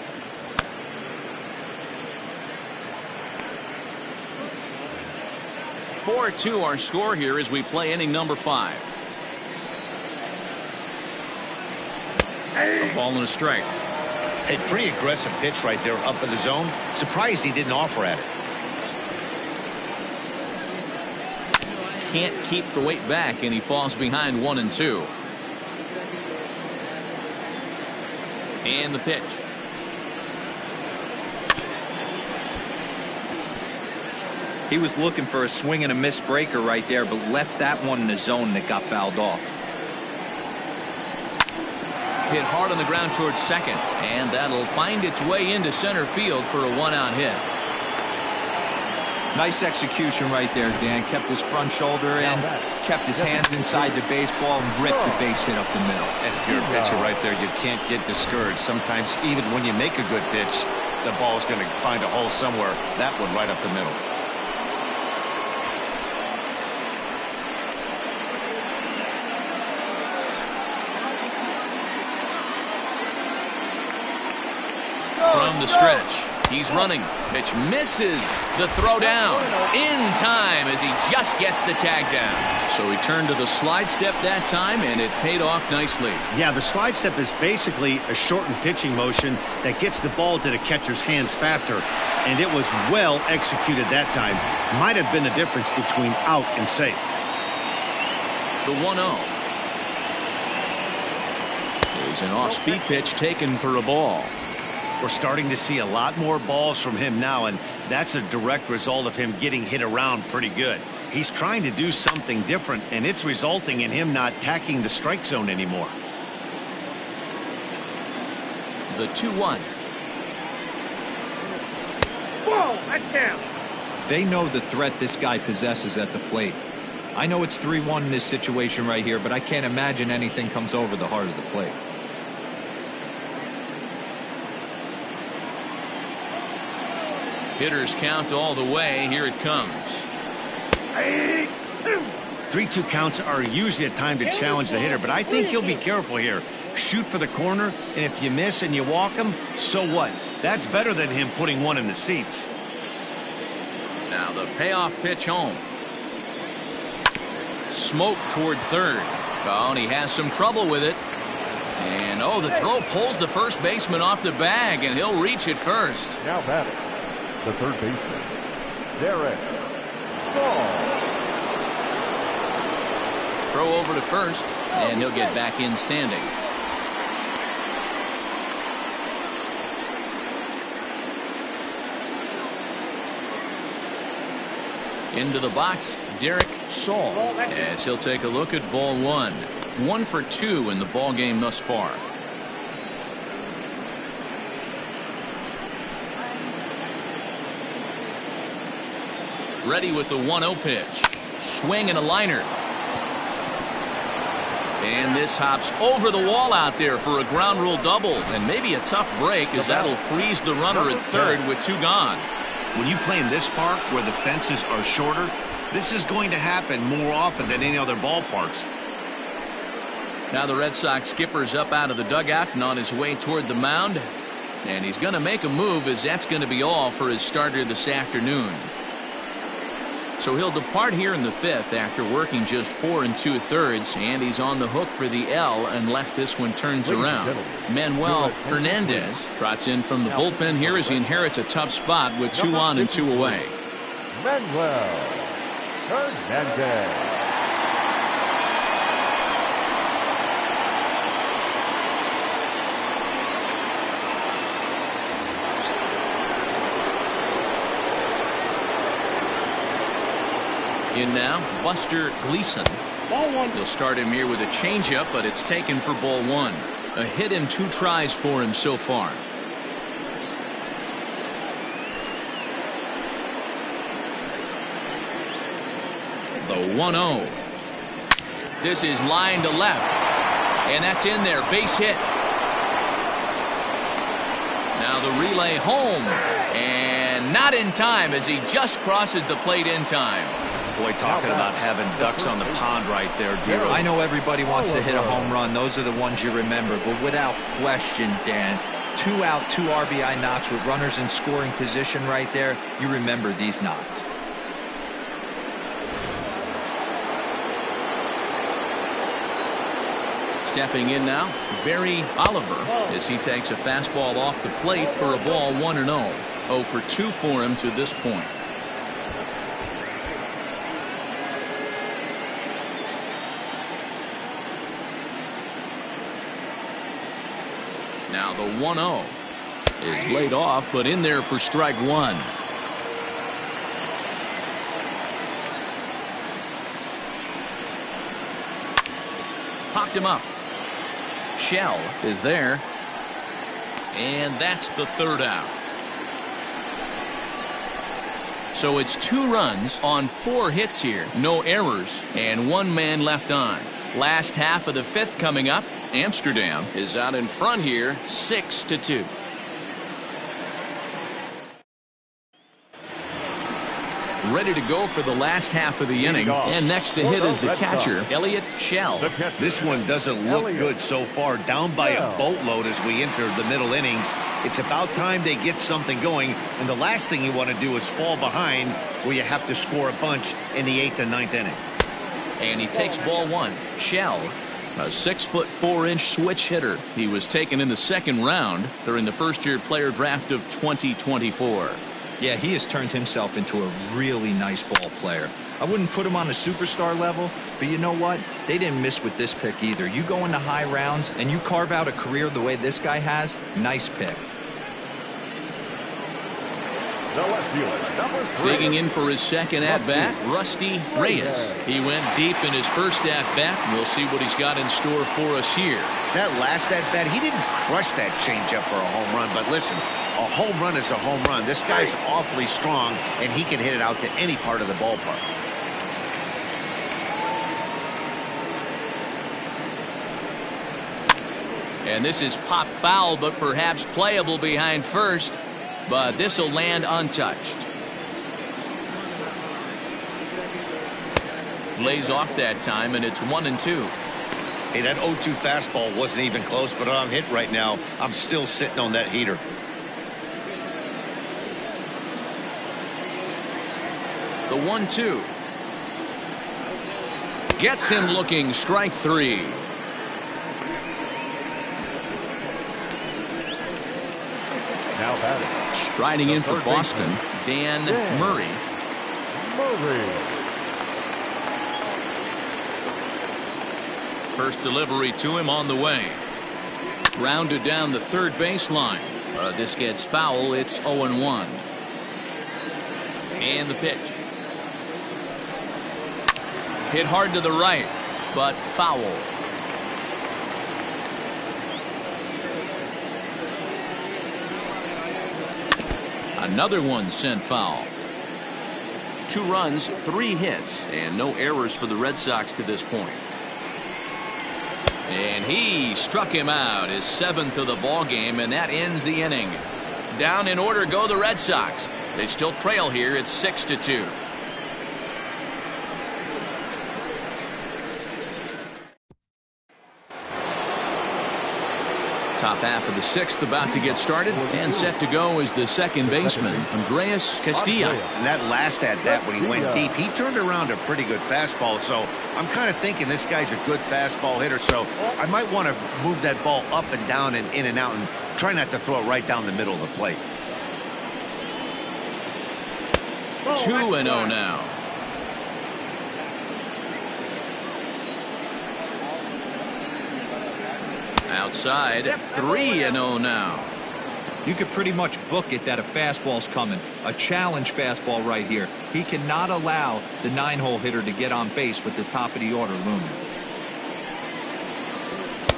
[SPEAKER 1] (4-2) our score here as we play inning number 5. A ball and a strike.
[SPEAKER 2] A pretty aggressive pitch right there up in the zone. Surprised he didn't offer at it.
[SPEAKER 1] Can't keep the weight back, and he falls behind 1-2. And the pitch.
[SPEAKER 4] He was looking for a swing and a miss breaker right there, but left that one in the zone that got fouled off.
[SPEAKER 1] Hit hard on the ground towards second, and that'll find its way into center field for a 1-out hit.
[SPEAKER 4] Nice execution right there, Dan. Kept his front shoulder in, kept his hands inside the baseball, and ripped the base hit up the middle.
[SPEAKER 2] And if you're a pitcher right there, you can't get discouraged. Sometimes even when you make a good pitch, the ball's going to find a hole somewhere. That one right up the middle.
[SPEAKER 1] From the stretch, he's running. Pitch misses. The throw down in time as he just gets the tag down. So he turned to the slide step that time, and it paid off nicely.
[SPEAKER 2] Yeah, the slide step is basically a shortened pitching motion that gets the ball to the catcher's hands faster, and it was well executed that time. Might have been the difference between out and safe.
[SPEAKER 1] The 1-0 is an off-speed pitch taken for a ball.
[SPEAKER 2] We're starting to see a lot more balls from him now, and that's a direct result of him getting hit around pretty good. He's trying to do something different, and it's resulting in him not tacking the strike zone anymore.
[SPEAKER 1] The 2-1.
[SPEAKER 5] Whoa, that's down.
[SPEAKER 4] They know the threat this guy possesses at the plate. I know it's 3-1 in this situation right here, but I can't imagine anything comes over the heart of the plate.
[SPEAKER 1] Hitters count all the way. Here it comes.
[SPEAKER 2] 3-2 counts are usually a time to challenge the hitter, but I think he'll be careful here. Shoot for the corner, and if you miss and you walk him, so what? That's better than him putting one in the seats.
[SPEAKER 1] Now the payoff pitch home. Smoke toward third. Oh, and he has some trouble with it. And oh, the throw pulls the first baseman off the bag, and he'll reach it first.
[SPEAKER 3] Now batting, the third baseman, Derek Soxs.
[SPEAKER 1] Throw over to first, and he'll get back in standing. Into the box, Derek Soxs, as he'll take a look at ball 1. 1 for 2 in the ball game thus far. Ready with the 1-0 pitch. Swing and a liner. And this hops over the wall out there for a ground rule double, and maybe a tough break as that'll freeze the runner at third with 2 gone.
[SPEAKER 2] When you play in this park where the fences are shorter, this is going to happen more often than any other ballparks.
[SPEAKER 1] Now the Red Sox skipper's up out of the dugout and on his way toward the mound, and he's going to make a move, as that's going to be all for his starter this afternoon. So he'll depart here in the 5th after working just 4 2/3, and he's on the hook for the L unless this one turns around. Manuel Hernandez trots in from the bullpen here as he inherits a tough spot with 2 on and 2 away.
[SPEAKER 3] Manuel Hernandez.
[SPEAKER 1] In now, Buster Gleason.
[SPEAKER 5] Ball 1.
[SPEAKER 1] He'll start him here with a changeup, but it's taken for ball 1. A hit in 2 tries for him so far. The 1-0. This is line to left, and that's in there. Base hit. Now the relay home, and not in time as he just crosses the plate in time.
[SPEAKER 2] Boy, talking about having ducks on the pond right there, Dero.
[SPEAKER 4] I know everybody wants to hit a home run. Those are the ones you remember. But without question, Dan, 2 out, 2 RBI knocks with runners in scoring position right there. You remember these knocks.
[SPEAKER 1] Stepping in now, Barry Oliver as he takes a fastball off the plate for a ball 1-0. 0 for 2 for him to this point. Now the 1-0 is laid off, but in there for strike 1. Popped him up. Shell is there, and that's the 3rd out. So it's 2 runs on 4 hits here, no errors, and 1 man left on. Last half of the 5th coming up. Amsterdam is out in front here, 6-2. Ready to go for the last half of the inning, and next to hit is the catcher, Elliott Shell.
[SPEAKER 2] This one doesn't look good so far, down by a boatload as we enter the middle innings. It's about time they get something going, and the last thing you want to do is fall behind where you have to score a bunch in the 8th and 9th inning.
[SPEAKER 1] And he takes ball 1. Shell, a 6'4" switch hitter. He was taken in the 2nd round during the first-year player draft of 2024.
[SPEAKER 4] Yeah, he has turned himself into a really nice ball player. I wouldn't put him on a superstar level, but you know what? They didn't miss with this pick either. You go into high rounds and you carve out a career the way this guy has, nice pick.
[SPEAKER 3] The left fielder, number 3.
[SPEAKER 1] Digging in for his 2nd at-bat, Rusty Reyes. He went deep in his first at-bat. We'll see what he's got in store for us here.
[SPEAKER 2] That last at-bat, he didn't crush that changeup for a home run, but listen, a home run is a home run. This guy's awfully strong, and he can hit it out to any part of the ballpark.
[SPEAKER 1] And this is pop foul, but perhaps playable behind first. But this will land untouched. Lays off that time, and it's 1-2.
[SPEAKER 2] Hey, that 0-2 fastball wasn't even close, but I'm hit right now. I'm still sitting on that heater.
[SPEAKER 1] The 1-2. Gets him looking, strike 3.
[SPEAKER 3] Now batting.
[SPEAKER 1] Striding in for Boston, Dan Murray. First delivery to him on the way. Grounded down the 3rd baseline. This gets foul. It's 0-1. And the pitch. Hit hard to the right, but foul. Another one sent foul. 2 runs, 3 hits, and no errors for the Red Sox to this point. And he struck him out, his 7th of the ball game, and that ends the inning. Down in order go the Red Sox. They still trail here. It's 6-2. Top half of the sixth about to get started, and set to go is the second baseman, Andres Castilla.
[SPEAKER 2] And that last at bat when he went deep, he turned around a pretty good fastball. So I'm kind of thinking this guy's a good fastball hitter. So I might want to move that ball up and down and in and out and try not to throw it right down the middle of the plate.
[SPEAKER 1] 2-0 now. Outside, 3-0 now.
[SPEAKER 4] You could pretty much book it that a fastball's coming. A challenge fastball right here. He cannot allow the 9-hole hitter to get on base with the top of the order looming.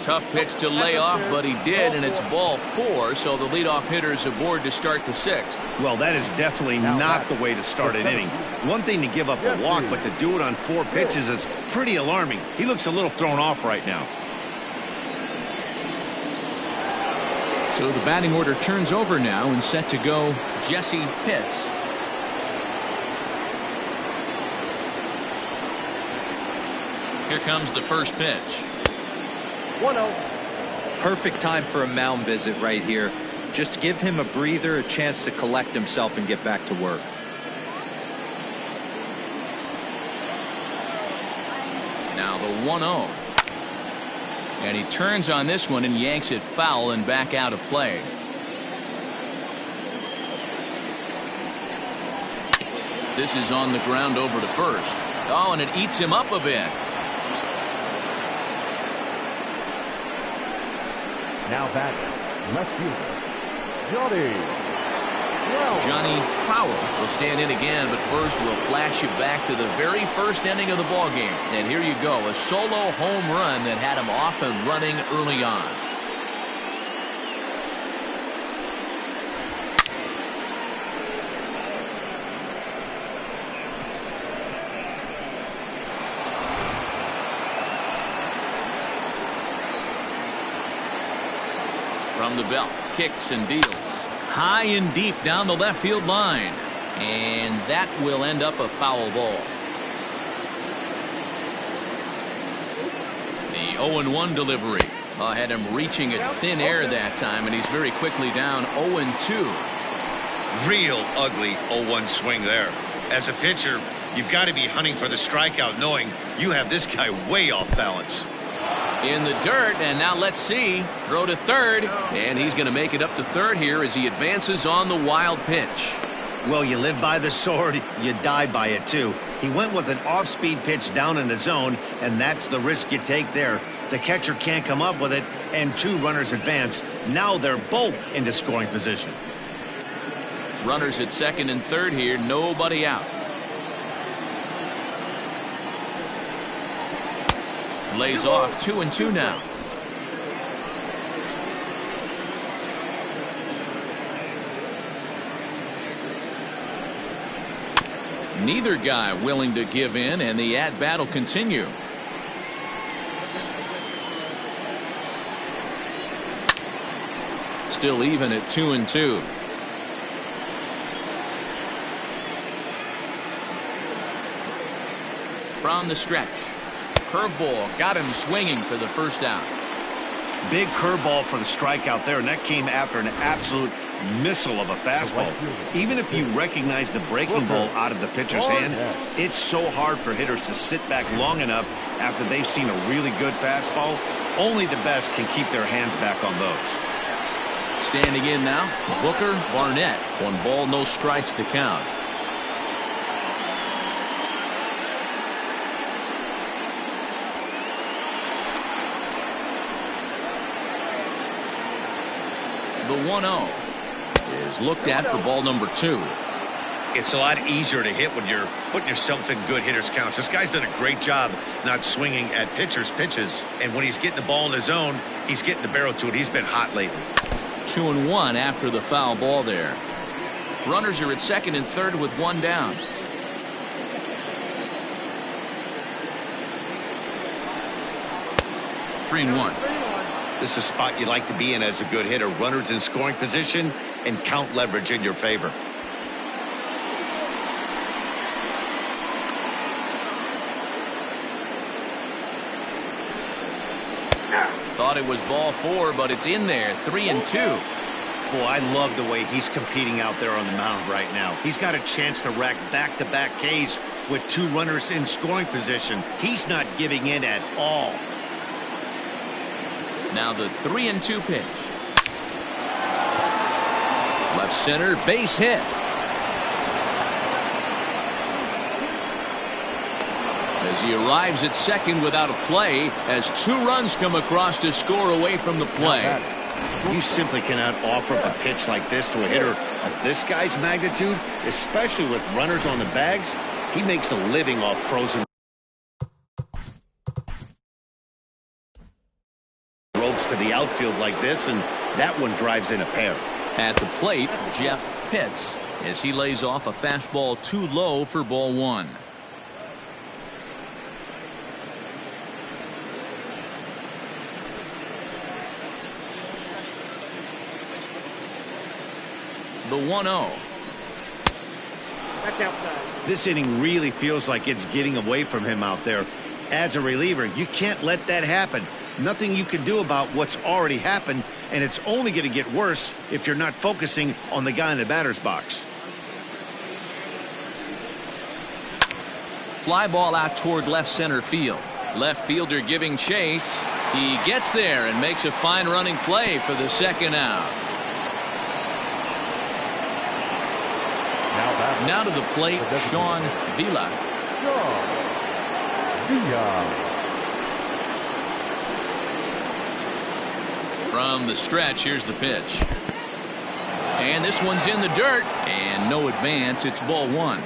[SPEAKER 1] Tough pitch to lay off, but he did, and it's ball 4, so the leadoff hitter's aboard to start the sixth.
[SPEAKER 2] Well, that is definitely not the way to start an inning. One thing to give up a walk, but to do it on 4 pitches is pretty alarming. He looks a little thrown off right now.
[SPEAKER 1] So the batting order turns over now, and set to go Jesse Pitts. Here comes the first pitch.
[SPEAKER 5] 1-0.
[SPEAKER 4] Perfect time for a mound visit right here. Just give him a breather, a chance to collect himself and get back to work.
[SPEAKER 1] Now the 1-0. And he turns on this one and yanks it foul and back out of play. This is on the ground over to first. Oh, and it eats him up a bit.
[SPEAKER 3] Now back, left fielder,
[SPEAKER 1] Johnny Powell will stand in again, but first we'll flash you back to the very first inning of the ball game. And here you go, a solo home run that had him off and running early on. From the belt, kicks and deals. High and deep down the left field line. And that will end up a foul ball. The 0-1 delivery. Had him reaching at thin air that time, and he's very quickly down 0-2.
[SPEAKER 2] Real ugly 0-1 swing there. As a pitcher, you've got to be hunting for the strikeout, knowing you have this guy way off balance.
[SPEAKER 1] In the dirt, and now let's see. Throw to third, and he's going to make it up to third here as he advances on the wild pitch.
[SPEAKER 2] Well, you live by the sword, you die by it too. He went with an off-speed pitch down in the zone, and that's the risk you take there. The catcher can't come up with it, and 2 runners advance. Now they're both into scoring position.
[SPEAKER 1] Runners at second and third here, nobody out. Lays off 2-2 now. Neither guy willing to give in, and the at-bat will continue. Still even at 2-2. From the stretch. Curveball got him swinging for the first out.
[SPEAKER 2] Big curveball for the strikeout there, and that came after an absolute missile of a fastball. Even if you recognize the breaking ball out of the pitcher's hand, it's so hard for hitters to sit back long enough after they've seen a really good fastball. Only the best can keep their hands back on those.
[SPEAKER 1] Standing in now, Booker Barnett. 1 ball, no strikes the count. The 1-0 is looked at for ball number 2.
[SPEAKER 2] It's a lot easier to hit when you're putting yourself in good hitters counts. This guy's done a great job not swinging at pitchers' pitches. And when he's getting the ball in the zone, he's getting the barrel to it. He's been hot lately.
[SPEAKER 1] 2-1 after the foul ball there. Runners are at second and third with 1 down. Three and 1.
[SPEAKER 2] This is a spot you like to be in as a good hitter. Runners in scoring position and count leverage in your favor.
[SPEAKER 1] Thought it was ball 4, but it's in there. 3-2.
[SPEAKER 2] Boy, I love the way he's competing out there on the mound right now. He's got a chance to rack back-to-back Ks with 2 runners in scoring position. He's not giving in at all.
[SPEAKER 1] Now the 3-2 pitch. Left center, base hit. As he arrives at second without a play, as 2 runs come across to score away from the play.
[SPEAKER 2] You simply cannot offer up a pitch like this to a hitter of this guy's magnitude, especially with runners on the bags. He makes a living off frozen ropes to the outfield like this, and that one drives in a pair.
[SPEAKER 1] At the plate, Jeff Pitts, as he lays off a fastball too low for ball 1. The 1-0.
[SPEAKER 5] That's outside.
[SPEAKER 2] This inning really feels like it's getting away from him out there. As a reliever, you can't let that happen. Nothing you can do about what's already happened, and it's only going to get worse if you're not focusing on the guy in the batter's box.
[SPEAKER 1] Fly ball out toward left center field. Left fielder giving chase. He gets there and makes a fine running play for the second out. Now to the plate, Sean Villa. From the stretch, here's the pitch. And this one's in the dirt. And no advance. It's ball 1.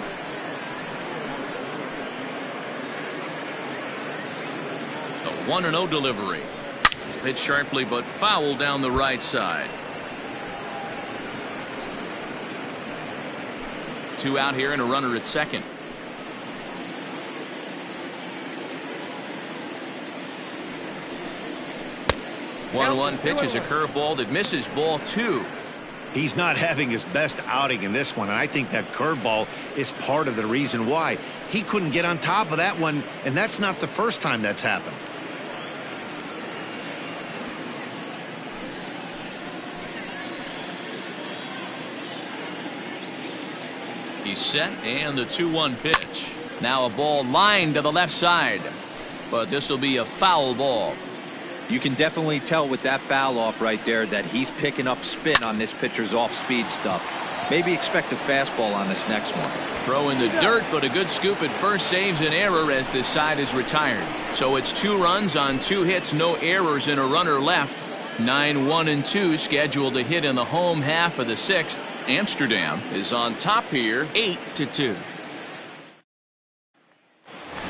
[SPEAKER 1] The 1-0 delivery. Hit sharply but foul down the right side. 2 out here and a runner at second. One pitch is a curveball that misses ball 2.
[SPEAKER 2] He's not having his best outing in this one, and I think that curveball is part of the reason why. He couldn't get on top of that one, and that's not the first time that's happened.
[SPEAKER 1] He's set, and the 2-1 pitch. Now a ball lined to the left side, but this will be a foul ball.
[SPEAKER 4] You can definitely tell with that foul off right there that he's picking up spin on this pitcher's off-speed stuff. Maybe expect a fastball on this next one.
[SPEAKER 1] Throw in the dirt, but a good scoop at first saves an error as this side is retired. So it's 2 runs on 2 hits, no errors, and a runner left. 9-1-2 scheduled to hit in the home half of the 6th. Amsterdam is on top here, 8-2.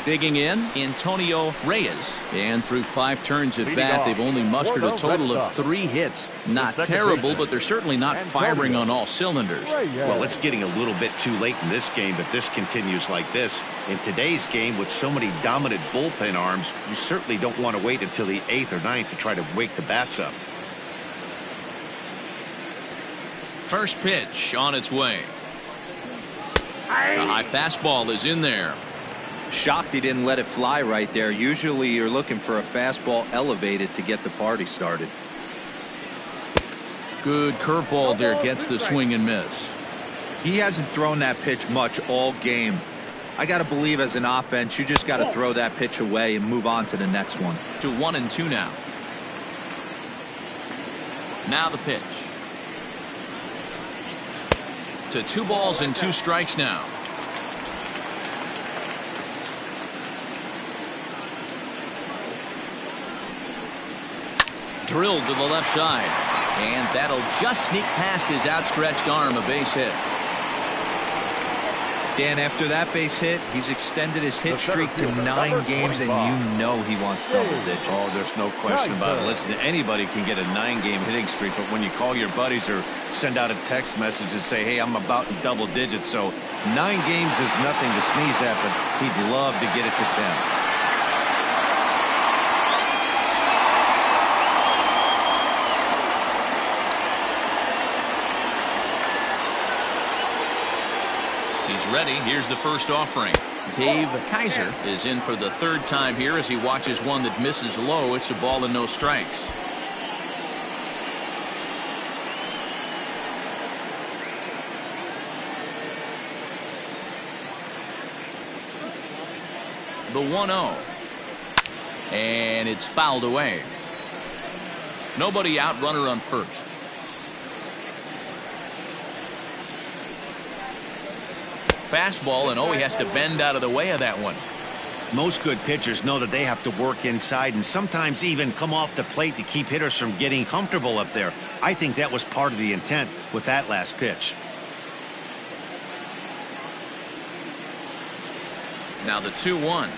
[SPEAKER 1] Digging in, Antonio Reyes. And through 5 turns at bat, they've only mustered a total of 3 hits. Not terrible, but they're certainly not firing on all cylinders.
[SPEAKER 2] Well, it's getting a little bit too late in this game if this continues like this. In today's game, with so many dominant bullpen arms, you certainly don't want to wait until the 8th or 9th to try to wake the bats up.
[SPEAKER 1] First pitch on its way. A high fastball is in there.
[SPEAKER 4] Shocked he didn't let it fly right there. Usually you're looking for a fastball elevated to get the party started.
[SPEAKER 1] Good curveball there, gets the swing and miss.
[SPEAKER 4] He hasn't thrown that pitch much all game. I got to believe as an offense, you just got to throw that pitch away and move on to the next one.
[SPEAKER 1] To 1-2 now. Now the pitch. To 2 balls and 2 strikes now. Drilled to the left side, and that'll just sneak past his outstretched arm, a base hit.
[SPEAKER 4] Dan, after that base hit, he's extended his hit streak to 9 games, and you know he wants double digits.
[SPEAKER 2] Oh, there's no question about it. Listen, anybody can get a 9-game hitting streak, but when you call your buddies or send out a text message and say, hey, I'm about in double digits, so 9 games is nothing to sneeze at, but he'd love to get it to 10.
[SPEAKER 1] He's ready. Here's the first offering. Dave Kaiser is in for the third time here as he watches one that misses low. It's a ball and no strikes. The 1-0. And it's fouled away. Nobody out, runner on first. Fastball, and he has to bend out of the way of that one.
[SPEAKER 2] Most good pitchers know that they have to work inside and sometimes even come off the plate to keep hitters from getting comfortable up there. I think that was part of the intent with that last pitch.
[SPEAKER 1] Now the 2-1.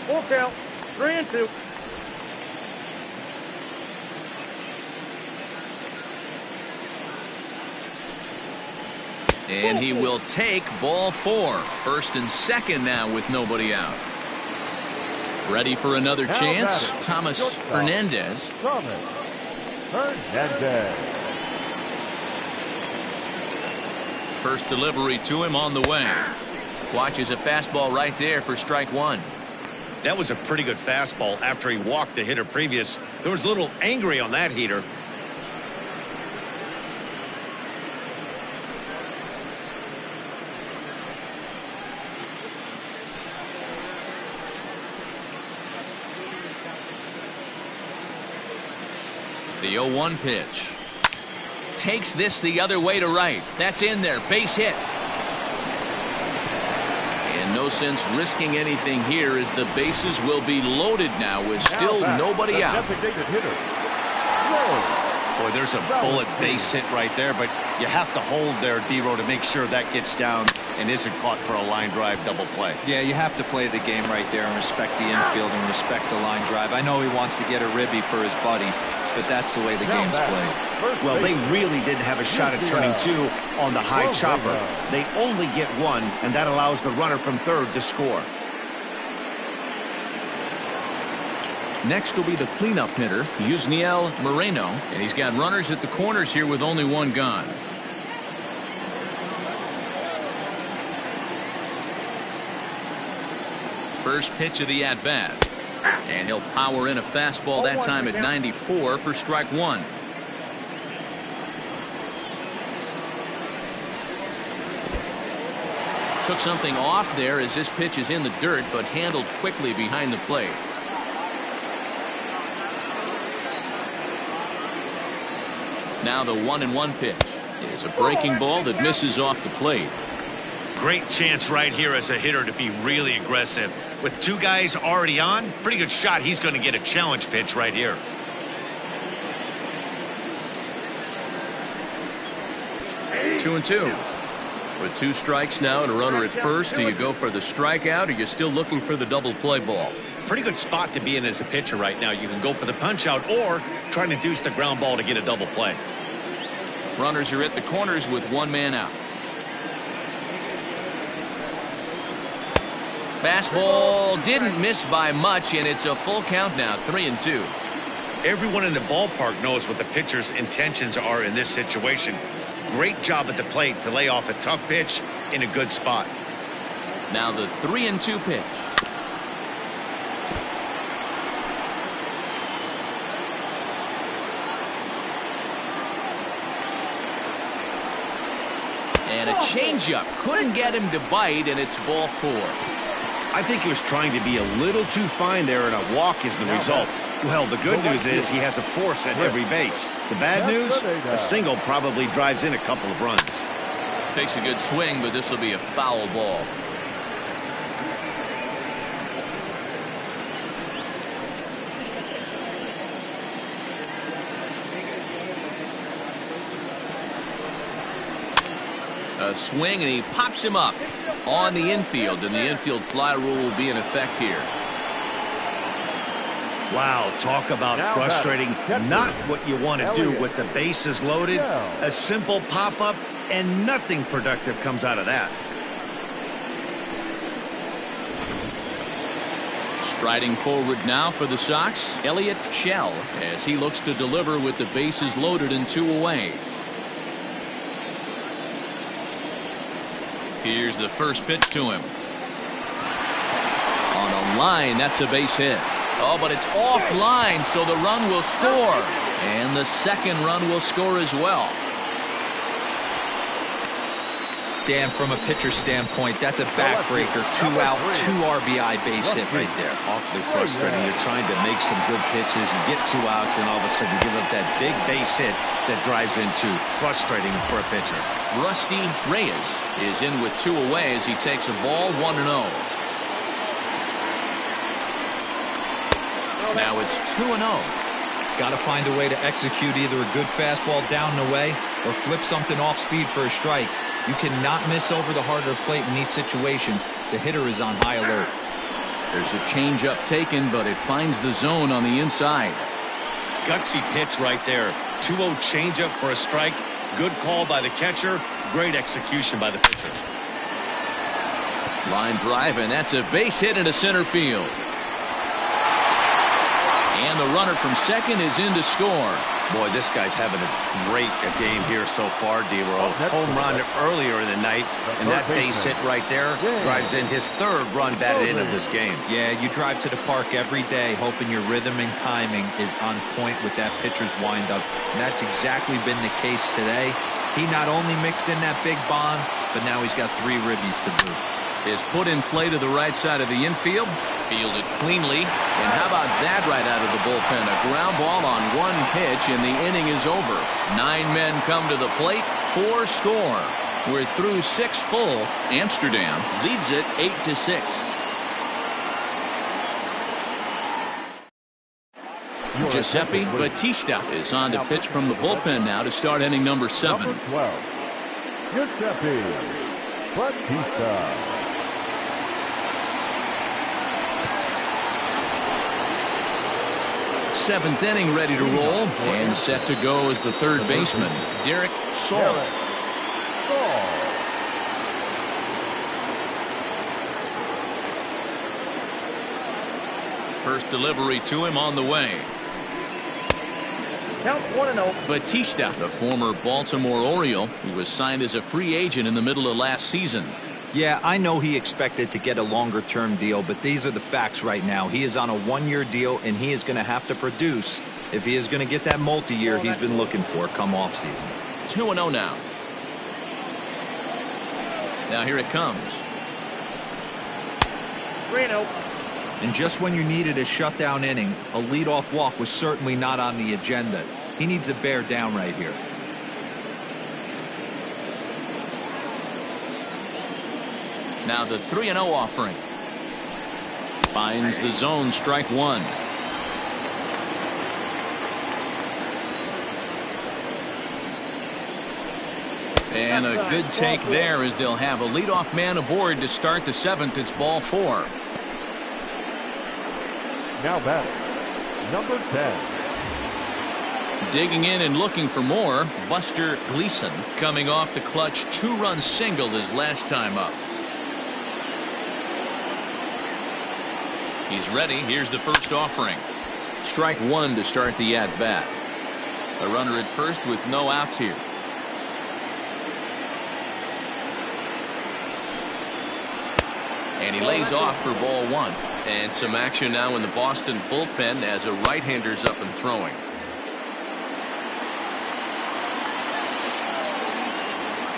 [SPEAKER 5] Full count. 3-2.
[SPEAKER 1] And he will take ball 4. First and second now with nobody out. Ready for another chance. Thomas Hernandez. First delivery to him on the way. Watches a fastball right there for strike 1.
[SPEAKER 2] That was a pretty good fastball after he walked the hitter previous. There was a little angry on that heater.
[SPEAKER 1] The 0-1 pitch. Takes this the other way to right. That's in there. Base hit. And no sense risking anything here as the bases will be loaded now with still nobody out.
[SPEAKER 2] Boy, there's a bullet base hit right there, but you have to hold there, D-Row, to make sure that gets down and isn't caught for a line drive double play.
[SPEAKER 4] Yeah, you have to play the game right there and respect the infield and respect the line drive. I know he wants to get a ribby for his buddy, but that's the way the game's played.
[SPEAKER 2] Well, they really didn't have a shot at turning 2 on the high chopper. They only get 1, and that allows the runner from third to score.
[SPEAKER 1] Next will be the cleanup hitter, Yusniel Moreno, and he's got runners at the corners here with only 1 gone. First pitch of the at-bat. And he'll power in a fastball that time at 94 for strike 1. Took something off there as this pitch is in the dirt, but handled quickly behind the plate. Now the 1-1 pitch is a breaking ball that misses off the plate.
[SPEAKER 2] Great chance right here as a hitter to be really aggressive. With 2 guys already on, pretty good shot. He's going to get a challenge pitch right here.
[SPEAKER 1] Two and 2. With 2 strikes now and a runner at first, do you go for the strikeout or are you still looking for the double play ball?
[SPEAKER 2] Pretty good spot to be in as a pitcher right now. You can go for the punch out or trying to deuce the ground ball to get a double play.
[SPEAKER 1] Runners are at the corners with 1 man out. Fastball didn't miss by much, and it's a full count now, 3-2.
[SPEAKER 2] Everyone in the ballpark knows what the pitcher's intentions are in this situation. Great job at the plate to lay off a tough pitch in a good spot.
[SPEAKER 1] Now the 3-2 pitch. And a changeup couldn't get him to bite, and it's ball 4.
[SPEAKER 2] I think he was trying to be a little too fine there, and a walk is the result. Well, the good news is he has a force at every base. The bad news, a single probably drives in a couple of runs.
[SPEAKER 1] Takes a good swing, but this will be a foul ball. A swing, and he pops him up on the infield, and the infield fly rule will be in effect here.
[SPEAKER 2] Wow, talk about frustrating. Not what you want to do with the bases loaded. A simple pop-up, and nothing productive comes out of that.
[SPEAKER 1] Riding forward now for the Sox, Elliott Shell, as he looks to deliver with the bases loaded and 2 away. Here's the first pitch to him. On a line, that's a base hit. Oh, but it's offline, so the run will score. And the second run will score as well.
[SPEAKER 4] Dan, from a pitcher standpoint, that's a backbreaker. 2 out, 2 RBI base hit right there.
[SPEAKER 2] Awfully frustrating. You're trying to make some good pitches. You get 2 outs, and all of a sudden you give up that big base hit that drives in 2. Frustrating for a pitcher.
[SPEAKER 1] Rusty Reyes is in with 2 away as he takes a ball 1-0. Now it's 2-0.
[SPEAKER 4] Got to find a way to execute either a good fastball down and away or flip something off speed for a strike. You cannot miss over the heart of the plate in these situations. The hitter is on high alert.
[SPEAKER 1] There's a changeup taken, but it finds the zone on the inside.
[SPEAKER 2] Gutsy pitch right there. 2-0 changeup for a strike. Good call by the catcher. Great execution by the pitcher.
[SPEAKER 1] Line drive, and that's a base hit into center field. And the runner from second is in to score.
[SPEAKER 2] Boy, this guy's having a great game here so far, D-Roll. Home run earlier in the night, and that base hit right there drives in his 3rd run batted in of this game.
[SPEAKER 4] Yeah, you drive to the park every day hoping your rhythm and timing is on point with that pitcher's windup, and that's exactly been the case today. He not only mixed in that big bomb, but now he's got 3 ribbies to boot.
[SPEAKER 1] Is put in play to the right side of the infield. Fielded cleanly. And how about that right out of the bullpen? A ground ball on 1 pitch, and the inning is over. 9 men come to the plate, 4 score. We're through 6 full. Amsterdam leads it 8-6. Giuseppe Batista is on to pitch from the bullpen now to start inning number 7.
[SPEAKER 3] Number 12, Giuseppe Batista.
[SPEAKER 1] 7th inning ready to roll, and set to go as the 3rd baseman, Derek Soxs. First delivery to him on the way.
[SPEAKER 5] Count 1-0.
[SPEAKER 1] Batista, the former Baltimore Oriole, who was signed as a free agent in the middle of last season.
[SPEAKER 4] Yeah, I know he expected to get a longer-term deal, but these are the facts right now. He is on a 1-year deal, and he is going to have to produce if he is going to get that multi-year he's been looking for come off-season.
[SPEAKER 1] 2-0 now. Now here it comes.
[SPEAKER 5] 3-0.
[SPEAKER 4] And just when you needed a shutdown inning, a leadoff walk was certainly not on the agenda. He needs to bear down right here.
[SPEAKER 1] Now the 3-0 offering. Finds the zone, strike 1. And a good take there as they'll have a leadoff man aboard to start the 7th. It's ball 4.
[SPEAKER 3] Now batting, number 10.
[SPEAKER 1] Digging in and looking for more, Buster Gleason, coming off the clutch 2-run single his last time up. He's ready. Here's the first offering. Strike 1 to start the at-bat. A runner at first with no outs here. And he lays off for ball 1. And some action now in the Boston bullpen as a right-hander's up and throwing.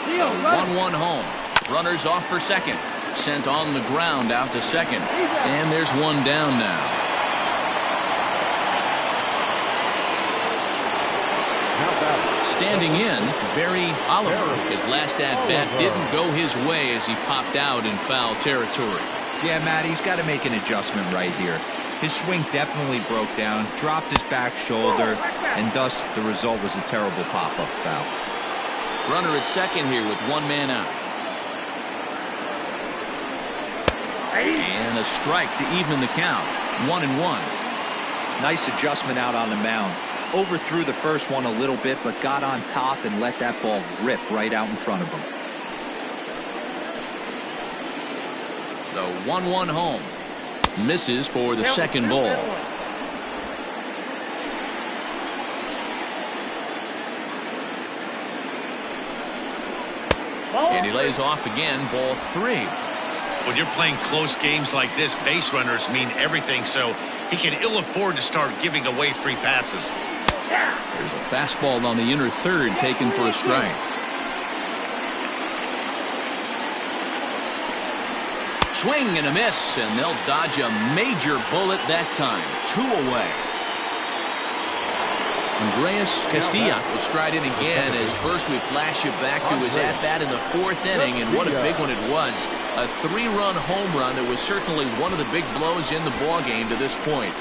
[SPEAKER 1] A 1-1 home. Runners off for second. Sent on the ground out to second. And there's one down now. Standing in, Barry Oliver. His last at-bat didn't go his way as he popped out in foul territory.
[SPEAKER 4] Yeah, Matt, he's got to make an adjustment right here. His swing definitely broke down, dropped his back shoulder, and thus the result was a terrible pop-up foul.
[SPEAKER 1] Runner at second here with 1 man out. And a strike to even the count. 1-1.
[SPEAKER 4] Nice adjustment out on the mound. Overthrew the first one a little bit, but got on top and let that ball rip right out in front of him.
[SPEAKER 1] The 1-1 home. Misses for the second ball. And he lays off again, ball 3.
[SPEAKER 2] When you're playing close games like this, base runners mean everything, so he can ill afford to start giving away free passes.
[SPEAKER 1] There's a fastball on the inner third taken for a strike. Swing and a miss, and they'll dodge a major bullet that time. 2 away. Andreas Castilla will stride in again as first we flash it back to his at-bat in the 4th inning, and what a big one it was. A 3-run home run that was certainly one of the big blows in the ballgame to this point.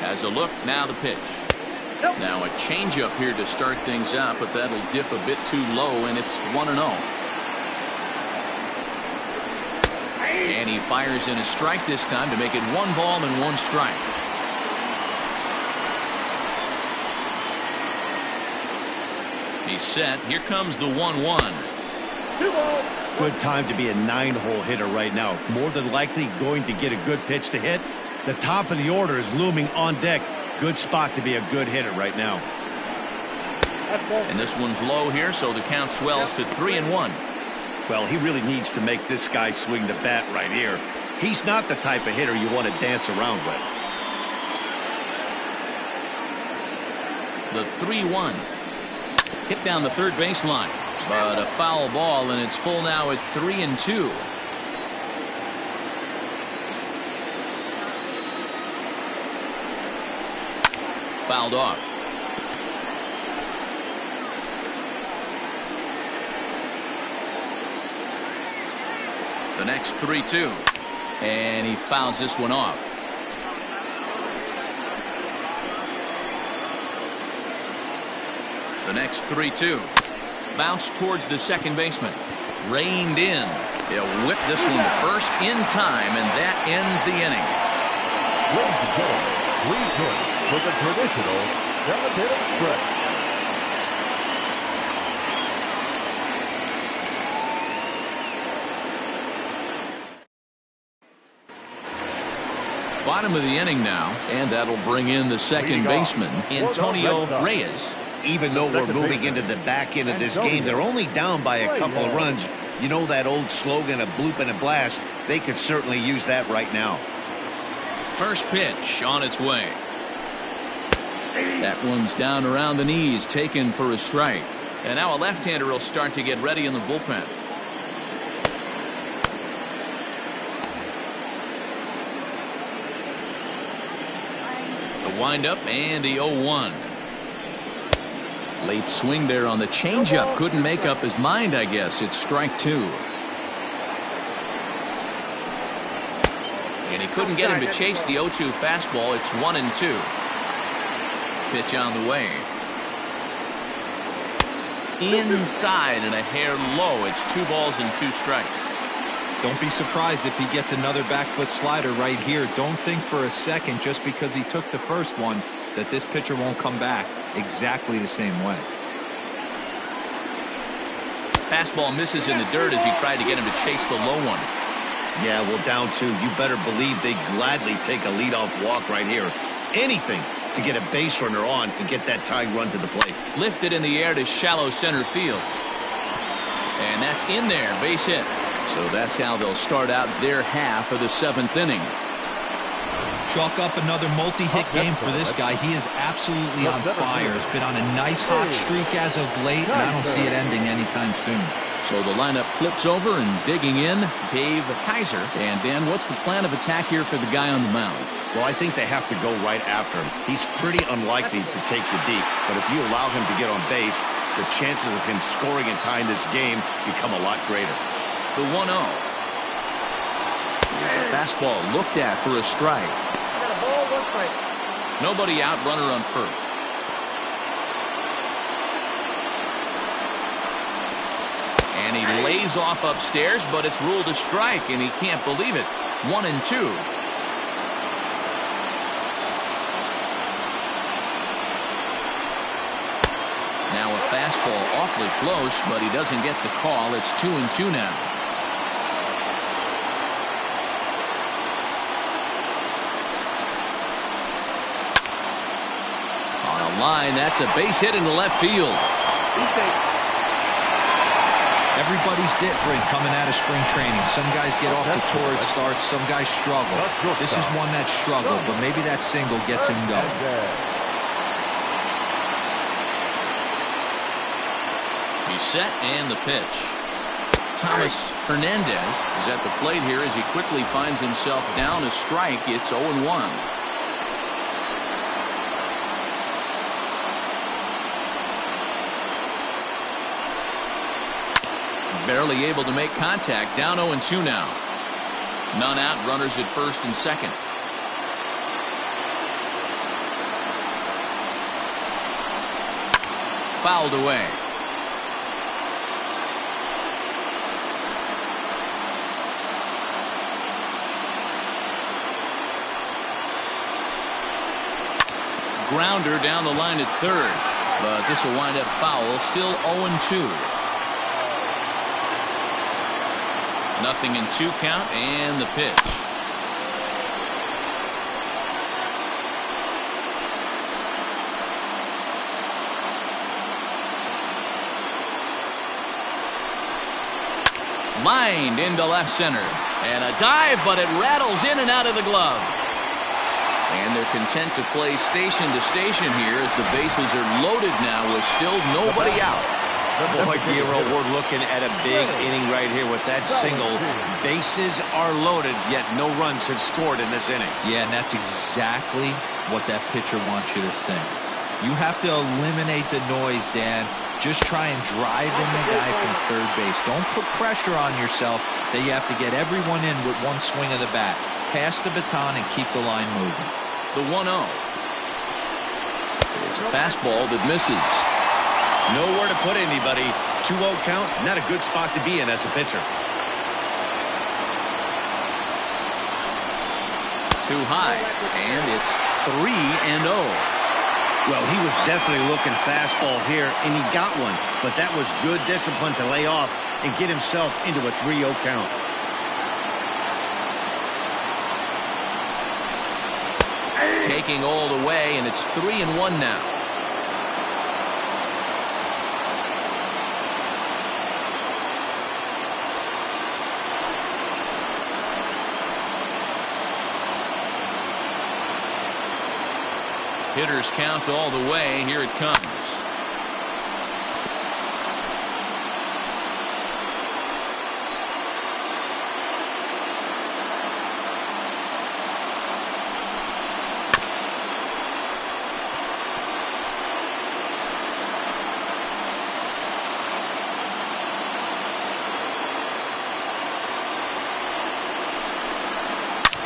[SPEAKER 1] Has a look, now the pitch. Now a changeup here to start things out, but that'll dip a bit too low, and it's 1-0. And he fires in a strike this time to make it 1 ball and 1 strike. He's set. Here comes the 1-1.
[SPEAKER 2] Good time to be a 9-hole hitter right now. More than likely going to get a good pitch to hit. The top of the order is looming on deck. Good spot to be a good hitter right now.
[SPEAKER 1] And this one's low here, so the count swells to 3-1.
[SPEAKER 2] Well, he really needs to make this guy swing the bat right here. He's not the type of hitter you want to dance around with.
[SPEAKER 1] The 3-1. Hit down the third baseline, but a foul ball, and it's full now at 3-2. Fouled off. The next 3-2. And he fouls this one off. The next 3-2. Bounce towards the second baseman. Reined in. They'll whip this one to first in time, and that ends the inning.
[SPEAKER 3] Ladies and gentlemen, 3 hits for the traditional cemetery stretch.
[SPEAKER 1] Bottom of the inning now, and that'll bring in the second baseman, Antonio Reyes.
[SPEAKER 2] Even though we're moving into the back end of this game, they're only down by a couple of runs. You know that old slogan, a bloop and a blast. They could certainly use that right now.
[SPEAKER 1] First pitch on its way. That one's down around the knees, taken for a strike. And now a left-hander will start to get ready in the bullpen. The windup and the 0-1. Late swing there on the changeup. Couldn't make up his mind, I guess. It's strike 2. And he couldn't get him to chase the 0-2 fastball. It's 1-2. Pitch on the way. Inside and a hair low. It's 2 balls and 2 strikes.
[SPEAKER 4] Don't be surprised if he gets another back foot slider right here. Don't think for a second, just because he took the first one, that this pitcher won't come back exactly the same way.
[SPEAKER 1] Fastball misses in the dirt as he tried to get him to chase the low one.
[SPEAKER 2] Yeah, well, down 2. You better believe they gladly take a leadoff walk right here. Anything to get a base runner on and get that tying run to the plate.
[SPEAKER 1] Lifted in the air to shallow center field. And that's in there, base hit. So that's how they'll start out their half of the 7th inning.
[SPEAKER 4] Chalk up another multi-hit game for this guy. He is absolutely on fire. He's been on a nice hot streak as of late, and I don't see it ending anytime soon.
[SPEAKER 1] So the lineup flips over, and digging in, Dave Kaiser. And Dan, what's the plan of attack here for the guy on the mound?
[SPEAKER 2] Well, I think they have to go right after him. He's pretty unlikely to take the deep, but if you allow him to get on base, the chances of him scoring and tying this game become a lot greater.
[SPEAKER 1] The 1-0. Here's a fastball looked at for a strike. Nobody out, runner on first. And he lays off upstairs, but it's ruled a strike, and he can't believe it. 1-2. Now a fastball awfully close, but he doesn't get the call. It's 2-2 now. On a line, that's a base hit into left field.
[SPEAKER 4] Everybody's different coming out of spring training. Some guys get off to torrid starts. Some guys struggle. This is one that struggled, but maybe that single gets him going.
[SPEAKER 1] He's set and the pitch. Thomas Hernandez is at the plate here as he quickly finds himself down a strike. It's 0-1. Barely able to make contact. Down 0-2 now. None out. Runners at first and second. Fouled away. Grounder down the line at third, but this will wind up foul. Still 0-2. Nothing in 2 count, and the pitch. Lined into left center. And a dive, but it rattles in and out of the glove. And they're content to play station to station here as the bases are loaded now with still nobody out.
[SPEAKER 2] Boy, Guerrero, we're looking at a big inning right here with that single. Bases are loaded, yet no runs have scored in this inning.
[SPEAKER 4] Yeah, and that's exactly what that pitcher wants you to think. You have to eliminate the noise, Dan. Just try and drive in the guy from third base. Don't put pressure on yourself that you have to get everyone in with one swing of the bat. Pass the baton and keep the line moving.
[SPEAKER 1] The 1-0. It's a fastball that misses.
[SPEAKER 2] Nowhere to put anybody. 2-0 count, not a good spot to be in as a pitcher.
[SPEAKER 1] Too high, and it's 3-0.
[SPEAKER 2] Well, he was definitely looking fastball here, and he got one. But that was good discipline to lay off and get himself into a 3-0 count.
[SPEAKER 1] Taking all the way, and it's 3-1 now. Hitters count all the way. Here it comes.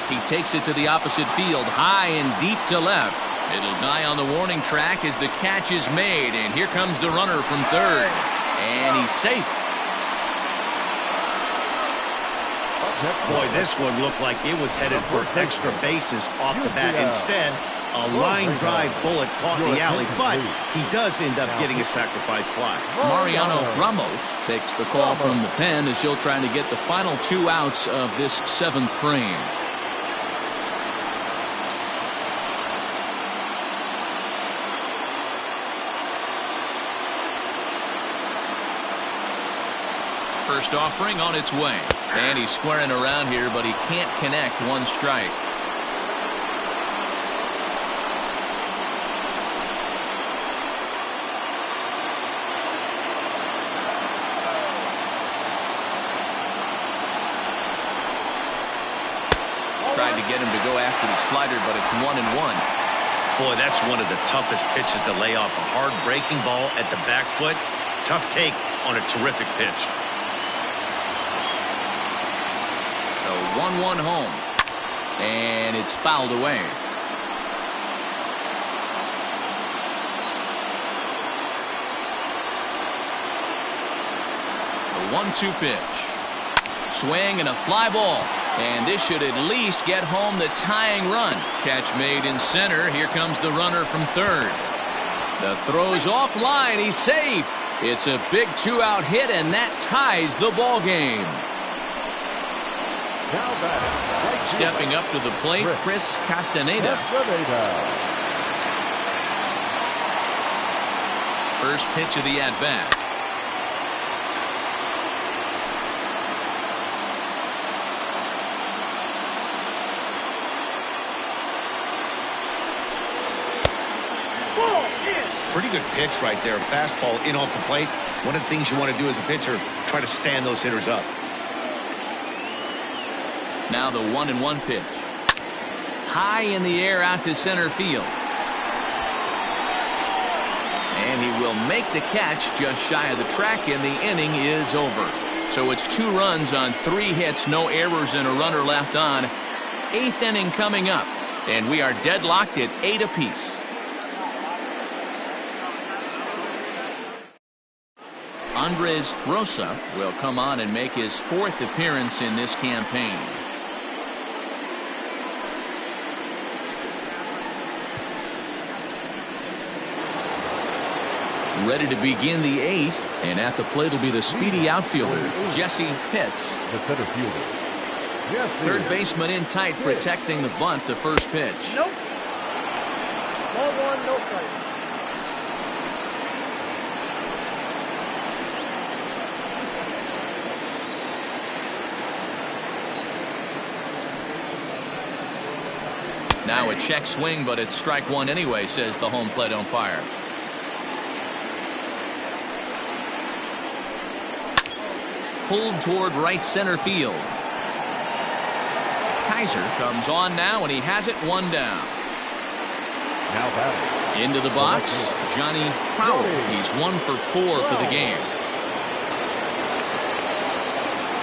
[SPEAKER 1] He takes it to the opposite field, high and deep to left. It'll die on the warning track as the catch is made, and here comes the runner from third, and he's safe.
[SPEAKER 2] Boy, this one looked like it was headed for extra bases off the bat. Instead, a line drive bullet caught in the alley, but he does end up getting a sacrifice fly.
[SPEAKER 1] Mariano Ramos takes the call from the pen as he'll try to get the final 2 outs of this 7th frame. First offering on its way. And he's squaring around here, but he can't connect. 1 strike. Tried to get him to go after the slider, but it's 1-1.
[SPEAKER 2] Boy, that's one of the toughest pitches to lay off. A hard breaking ball at the back foot. Tough take on a terrific pitch.
[SPEAKER 1] 1-1 home, and it's fouled away. The 1-2 pitch. Swing and a fly ball, and this should at least get home the tying run. Catch made in center. Here comes the runner from third. The throw's offline. He's safe. It's a big 2-out hit, and that ties the ball game.
[SPEAKER 3] Now batting, right
[SPEAKER 1] Stepping up to the plate, Chris Castaneda. First pitch of the at-bat.
[SPEAKER 2] Pretty good pitch right there. Fastball in off the plate. One of the things you want to do as a pitcher, try to stand those hitters up.
[SPEAKER 1] Now the 1-1 pitch. High in the air out to center field. And he will make the catch just shy of the track, and the inning is over. So it's 2 runs on 3 hits, no errors, and a runner left on. 8th inning coming up, and we are deadlocked at 8 apiece. Andres Rosa will come on and make his 4th appearance in this campaign. Ready to begin the 8th, and at the plate will be the speedy outfielder, Jesse Pitts.
[SPEAKER 3] The center fielder.
[SPEAKER 1] Third baseman in tight, protecting the bunt, the first pitch.
[SPEAKER 5] Nope. Ball 1, no strike.
[SPEAKER 1] Now a check swing, but it's strike 1 anyway, says the home plate umpire. Pulled toward right center field. Kaiser comes on now, and he has it 1 down.
[SPEAKER 3] Now batting.
[SPEAKER 1] Into the box, Johnny Crowell. He's 1 for 4 for the game.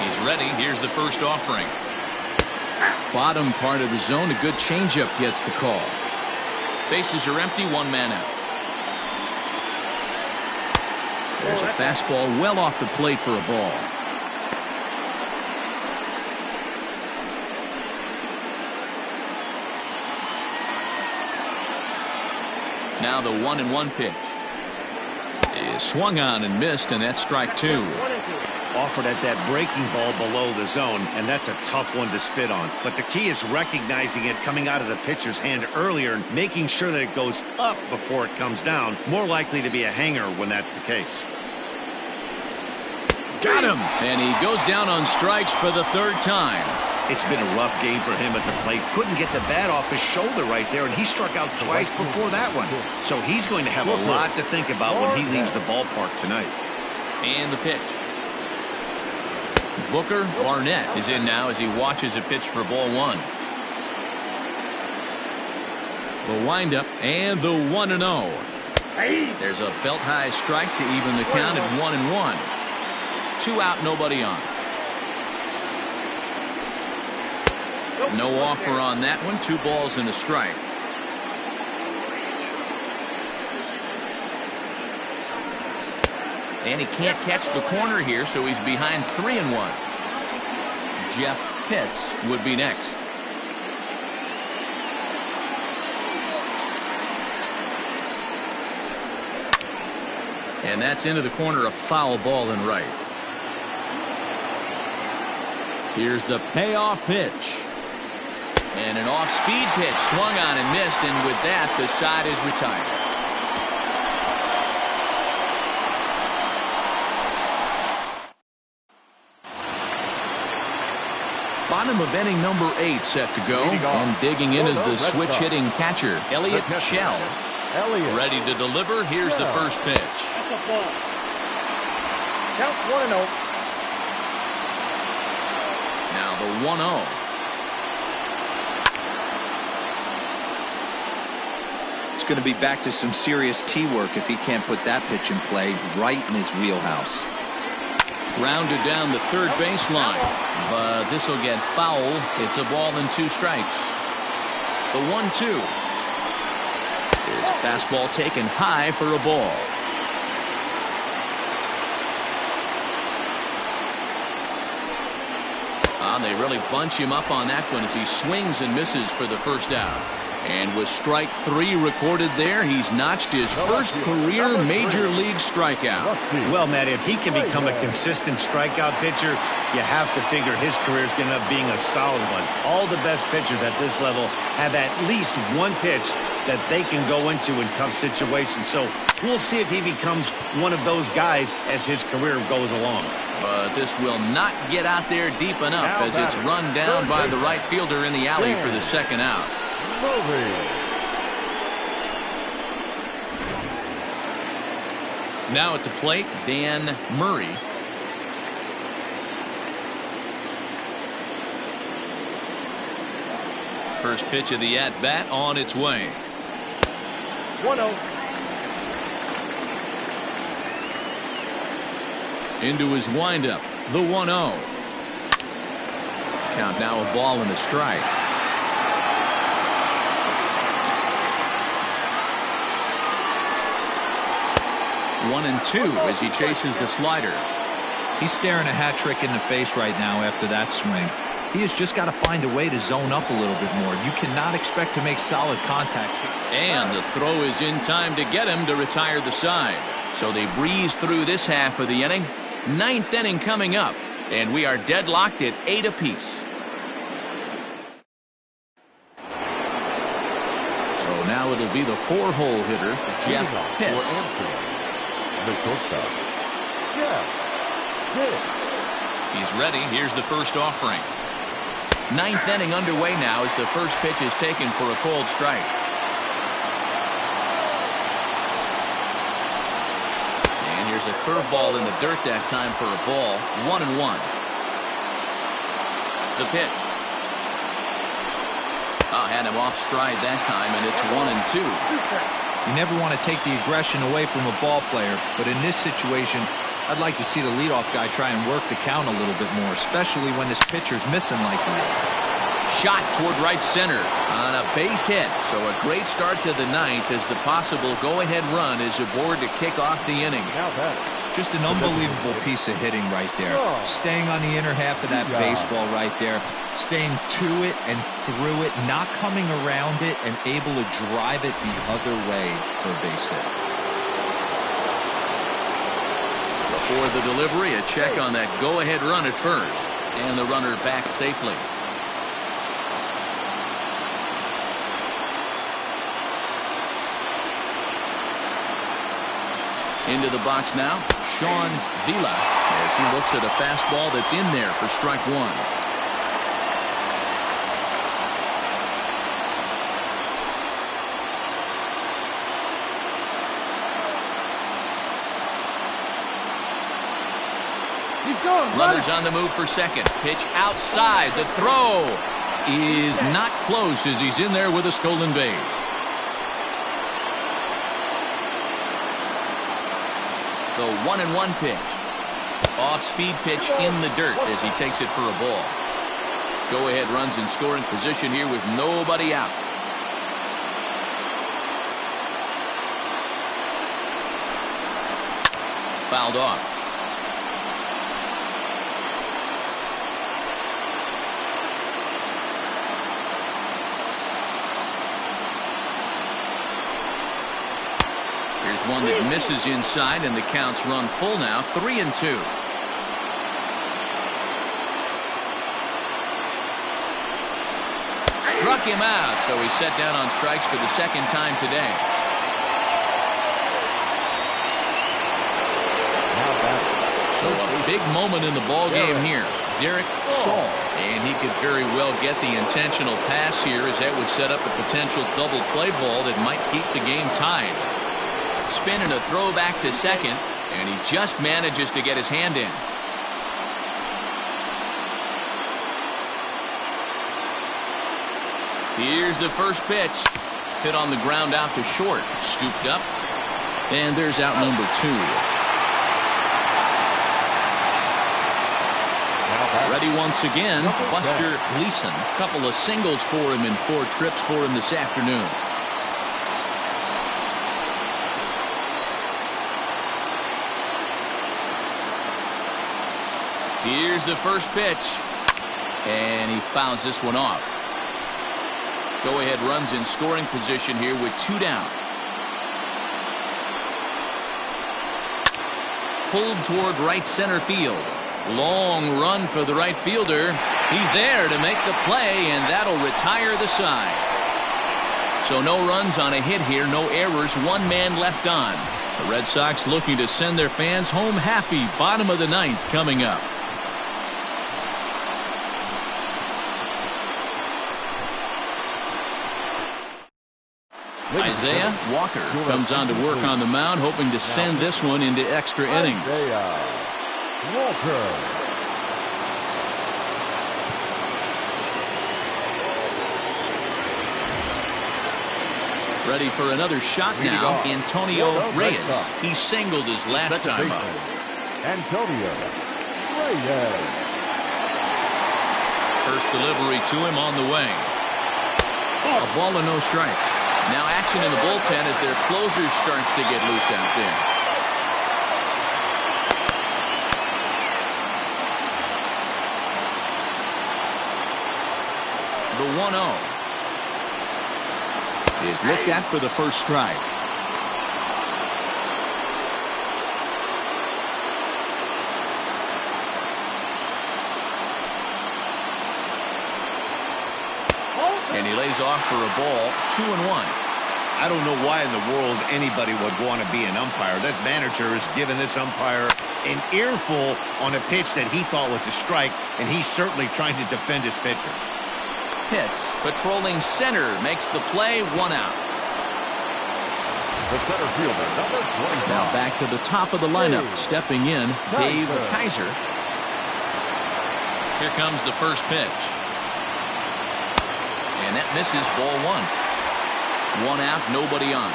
[SPEAKER 1] He's ready. Here's the first offering. Bottom part of the zone, a good changeup gets the call. Bases are empty, 1 man out. There's a fastball well off the plate for a ball. Now the 1-1 pitch is swung on and missed, and that's strike 2.
[SPEAKER 2] Offered at that breaking ball below the zone, and that's a tough one to spit on. But the key is recognizing it coming out of the pitcher's hand earlier and making sure that it goes up before it comes down. More likely to be a hanger when that's the case.
[SPEAKER 1] Got him! And he goes down on strikes for the 3rd time.
[SPEAKER 2] It's been a rough game for him at the plate. Couldn't get the bat off his shoulder right there, and he struck out twice before that one. So he's going to have a lot to think about when he leaves the ballpark tonight.
[SPEAKER 1] And the pitch. Booker Barnett is in now as he watches a pitch for ball 1. The windup and the 1-0. There's a belt-high strike to even the count at 1-1. 2 out, nobody on. No offer on that one. 2 balls and a strike. And he can't catch the corner here, so he's behind 3-1. Jeff Pitts would be next. And that's into the corner, a foul ball and right. Here's the payoff pitch. And an off-speed pitch swung on and missed, and with that, the side is retired. Bottom of inning number 8 set to go, and digging in is the switch-hitting catcher, Elliott Shell. Ready to deliver. Here's the first pitch.
[SPEAKER 5] That's a ball. Count 1-0.
[SPEAKER 1] Now the 1-0.
[SPEAKER 4] It's going to be back to some serious tee work if he can't put that pitch in play right in his wheelhouse.
[SPEAKER 1] Grounded down the third baseline, but this will get foul. It's a ball and 2 strikes. The 1-2 is a fastball taken high for a ball. They really bunch him up on that one as he swings and misses for the first out. And with strike 3 recorded there, he's notched his first career major league strikeout.
[SPEAKER 2] Well, Matt, if he can become a consistent strikeout pitcher, you have to figure his career is going to end up being a solid one. All the best pitchers at this level have at least one pitch that they can go into in tough situations. So we'll see if he becomes one of those guys as his career goes along.
[SPEAKER 1] But this will not get out there deep enough as it's run down by the right fielder in the alley for the second out. Now at the plate, Dan Murray. First pitch of the at-bat on its way.
[SPEAKER 5] 1-0.
[SPEAKER 1] Into his windup, the 1-0. Count now a ball and a strike. 1-2 as he chases the slider.
[SPEAKER 4] He's staring a hat trick in the face right now after that swing. He has just got to find a way to zone up a little bit more. You cannot expect to make solid contact.
[SPEAKER 1] And the throw is in time to get him to retire the side. So they breeze through this half of the inning. 9th inning coming up, and we are deadlocked at 8 apiece. So now it'll be the 4-hole hitter, Jeff Pitts.
[SPEAKER 3] The shortstop, Jeff Pitts.
[SPEAKER 1] He's ready. Here's the first offering. 9th inning underway now as the first pitch is taken for a cold strike. And here's a curveball in the dirt that time for a ball. 1-1. The pitch. Had him off stride that time, and it's 1-2.
[SPEAKER 4] You never want to take the aggression away from a ball player, but in this situation, I'd like to see the leadoff guy try and work the count a little bit more, especially when this pitcher's missing like he is.
[SPEAKER 1] Shot toward right center on a base hit. So a great start to the 9th as the possible go-ahead run is aboard to kick off the inning.
[SPEAKER 4] Just an unbelievable piece of hitting right there. Staying on the inner half of that baseball right there. Staying to it and through it, not coming around it, and able to drive it the other way for a base hit.
[SPEAKER 1] Before the delivery, a check on that go-ahead run at first. And the runner back safely. Into the box now, Sean Vila, as he looks at a fastball that's in there for strike 1. Runners on the move for second. Pitch outside. The throw is not close as he's in there with a stolen base. The 1-1 pitch. Off-speed pitch in the dirt as he takes it for a ball. Go-ahead runs in scoring position here with nobody out. Fouled off. Here's one that misses inside, and the count's run full now, 3-2. Struck him out, so he's set down on strikes for the second time today. So a big moment in the ball game here. Derek Saul, and he could very well get the intentional pass here, as that would set up a potential double play ball that might keep the game tied. Spin and a throw back to second, and he just manages to get his hand in. Here's the first pitch. Hit on the ground out to short. Scooped up. And there's out number 2. Ready once again, Buster Gleason. Couple of singles for him and 4 trips for him this afternoon. Here's the first pitch, and he fouls this one off. Go-ahead runs in scoring position here with 2 down. Pulled toward right center field. Long run for the right fielder. He's there to make the play, and that'll retire the side. So no runs on a hit here, no errors, 1 man left on. The Red Sox looking to send their fans home happy. Bottom of the 9th coming up. Isaiah Walker comes on to work on the mound, hoping to send this one into extra innings.
[SPEAKER 3] Walker.
[SPEAKER 1] Ready for another shot now, Antonio Reyes. He singled his last time up.
[SPEAKER 3] Antonio Reyes.
[SPEAKER 1] First delivery to him on the way. A ball and no strikes. Now action in the bullpen as their closer starts to get loose out there. The 1-0 is looked at for the first strike. And he lays off for a ball, 2-1.
[SPEAKER 2] I don't know why in the world anybody would want to be an umpire. That manager is giving this umpire an earful on a pitch that he thought was a strike, and he's certainly trying to defend his pitcher.
[SPEAKER 1] Hits, patrolling center, makes the play, 1 out.
[SPEAKER 3] The center fielder, number 25.
[SPEAKER 1] Now back to the top of the lineup, stepping in, Dave Kaiser. Here comes the first pitch. And that misses, ball 1. 1 out, nobody on.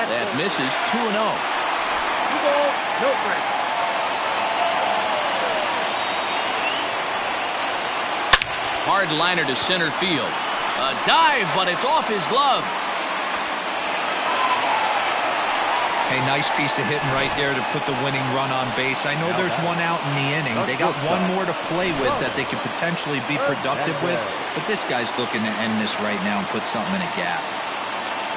[SPEAKER 1] That misses, 2-0.
[SPEAKER 5] 2 balls, no strikes.
[SPEAKER 1] Hard liner to center field. A dive, but it's off his glove.
[SPEAKER 4] Hey, nice piece of hitting right there to put the winning run on base. I know there's 1 out in the inning. They got 1 more to play with that they could potentially be productive with. But this guy's looking to end this right now and put something in a gap.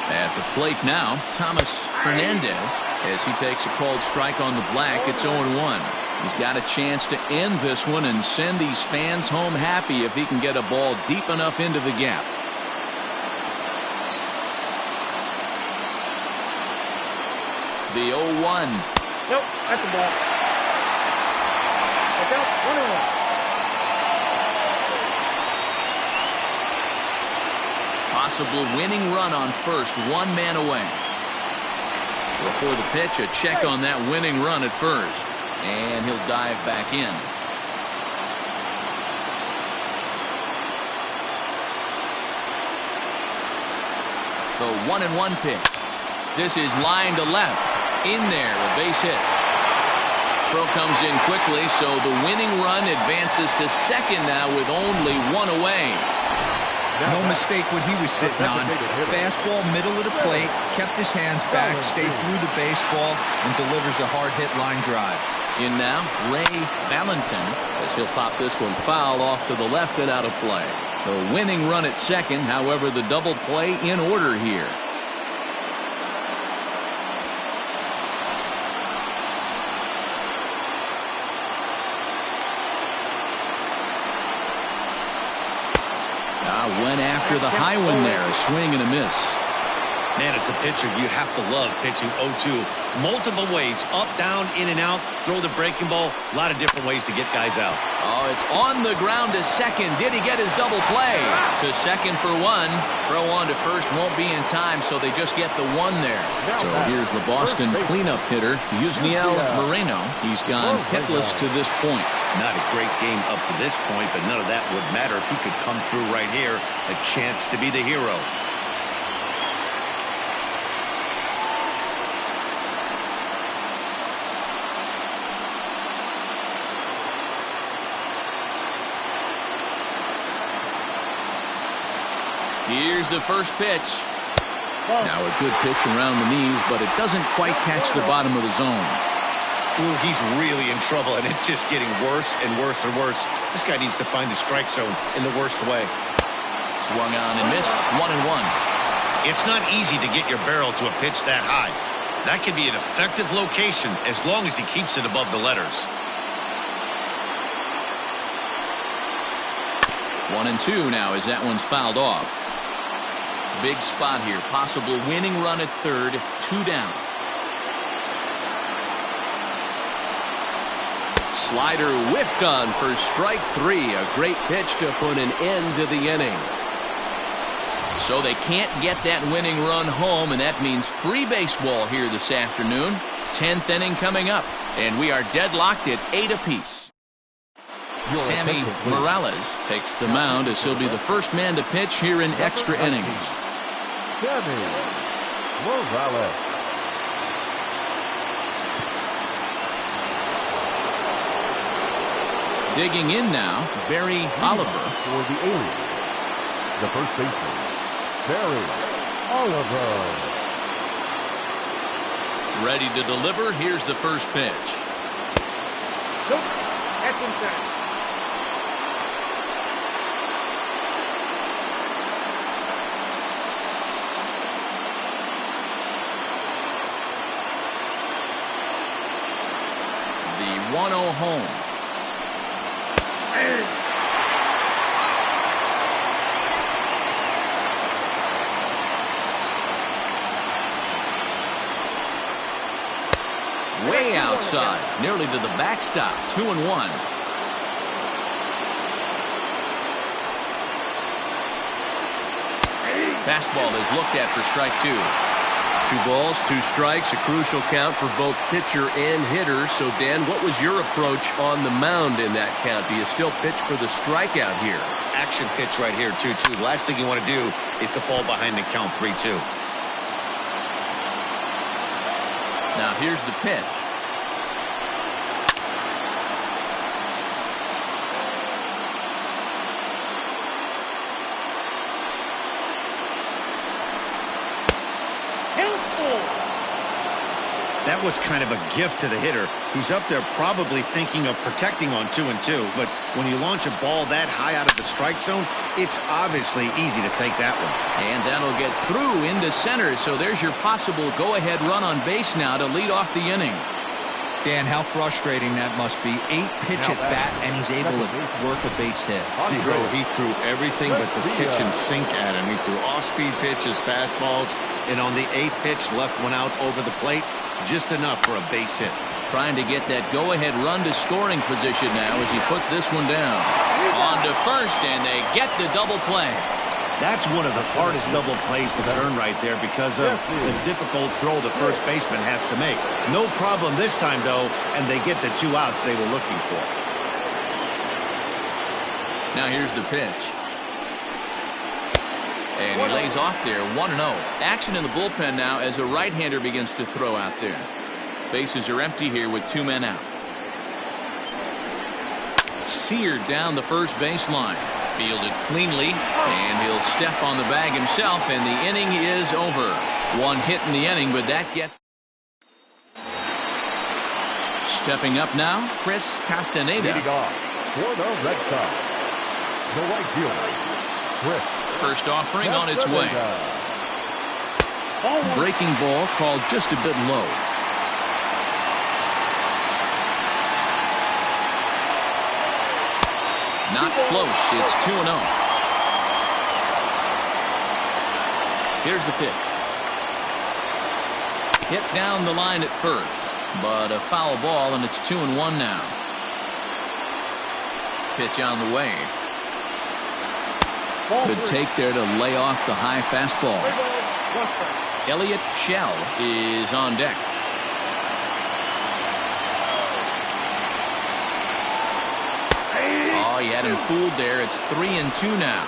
[SPEAKER 1] At the plate now, Thomas Hernandez, as he takes a called strike on the black. It's 0-1. He's got a chance to end this one and send these fans home happy if he can get a ball deep enough into the gap. The 0-1.
[SPEAKER 5] Nope, that's the ball. Look out, 1-1.
[SPEAKER 1] Possible winning run on first, 1 man away. Before the pitch, a check on that winning run at first. And he'll dive back in. The 1-1 pitch. This is line to left. In there, a base hit. Throw comes in quickly, so the winning run advances to second now with only 1 away.
[SPEAKER 4] No mistake what he was sitting on. Fastball, middle of the plate, kept his hands back, stayed through the baseball, and delivers a hard hit line drive.
[SPEAKER 1] In now, Ray Valentin, as he'll pop this one foul off to the left and out of play. The winning run at second, however, the double play in order here. Went after the high one there, a swing and a miss.
[SPEAKER 2] Man, as a pitcher, you have to love pitching 0-2. Multiple ways, up, down, in and out, throw the breaking ball. A lot of different ways to get guys out.
[SPEAKER 1] Oh, it's on the ground to second. Did he get his double play? To second for 1. Throw on to first won't be in time, so they just get the 1 there. So here's the Boston cleanup hitter, Yusniel Moreno. He's gone hitless to this point.
[SPEAKER 2] Not a great game up to this point, but none of that would matter if he could come through right here. A chance to be the hero.
[SPEAKER 1] Here's the first pitch. Now a good pitch around the knees, but it doesn't quite catch the bottom of the zone.
[SPEAKER 2] Ooh, he's really in trouble, and it's just getting worse and worse and worse. This guy needs to find the strike zone in the worst way.
[SPEAKER 1] Swung on and missed. 1-1.
[SPEAKER 2] It's not easy to get your barrel to a pitch that high. That can be an effective location as long as he keeps it above the letters.
[SPEAKER 1] 1-2 now as that one's fouled off. Big spot here. Possible winning run at third. 2 down. Slider whiffed on for strike 3. A great pitch to put an end to the inning. So they can't get that winning run home, and that means free baseball here this afternoon. 10th inning coming up, and we are deadlocked at 8 apiece. Sammy Morales takes the mound as he'll be the first man to pitch here in extra innings.
[SPEAKER 3] Sammy Morales.
[SPEAKER 1] Digging in now, Barry Oliver.
[SPEAKER 3] For the Aliens, the first baseman, Barry Oliver.
[SPEAKER 1] Ready to deliver. Here's the first pitch.
[SPEAKER 5] Nope. That's inside.
[SPEAKER 1] The 1-0 home. Way outside, nearly to the backstop. 2-1. Fastball is looked at for strike 2. 2 balls, 2 strikes, a crucial count for both pitcher and hitter. So, Dan, what was your approach on the mound in that count? Do you still pitch for the strikeout here?
[SPEAKER 2] Action pitch right here, 2-2. The last thing you want to do is to fall behind the count 3-2.
[SPEAKER 1] Now here's the pitch.
[SPEAKER 2] That was kind of a gift to the hitter. He's up there probably thinking of protecting on 2-2, but when you launch a ball that high out of the strike zone, it's obviously easy to take that one.
[SPEAKER 1] And that'll get through into center, so there's your possible go-ahead run on base now to lead off the inning.
[SPEAKER 4] Dan, how frustrating that must be. 8 pitch at bat, and he's able to work a base hit.
[SPEAKER 2] Zero, he threw everything but the kitchen sink at him. He threw off-speed pitches, fastballs, and on the 8th pitch, left one out over the plate. Just enough for a base hit.
[SPEAKER 1] Trying to get that go-ahead run to scoring position now as he puts this one down. On to first, and they get the double play.
[SPEAKER 2] That's one of the hardest double plays to turn right there because of the difficult throw the first baseman has to make. No problem this time, though, and they get the 2 outs they were looking for.
[SPEAKER 1] Now here's the pitch. And he lays off there, 1-0. Action in the bullpen now as a right-hander begins to throw out there. Bases are empty here with 2 men out. Seared down the first baseline. Fielded cleanly, and he'll step on the bag himself, and the inning is over. 1 hit in the inning, but that gets... Stepping up now, Chris Castaneda.
[SPEAKER 3] Leading off for the Red Sox, the right fielder, Chris.
[SPEAKER 1] First offering on its way. Breaking ball called just a bit low. Not close. It's 2-0. Here's the pitch. Hit down the line at first, but a foul ball, and it's 2-1 now. Pitch on the way. Good take there to lay off the high fastball. Elliott Shell is on deck. Oh, he had him fooled there. It's 3-2 now.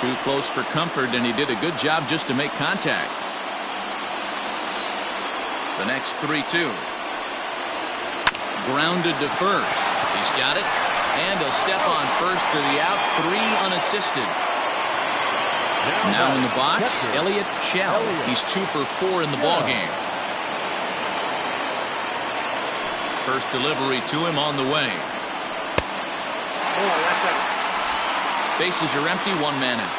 [SPEAKER 1] Too close for comfort, and he did a good job just to make contact. The next 3-2. Grounded to first. He's got it. And he'll step on first for the out. 3 unassisted. Now in the box, Elliott Shell. He's 2 for 4 in the ball game. First delivery to him on the way. Bases are empty, 1 man out.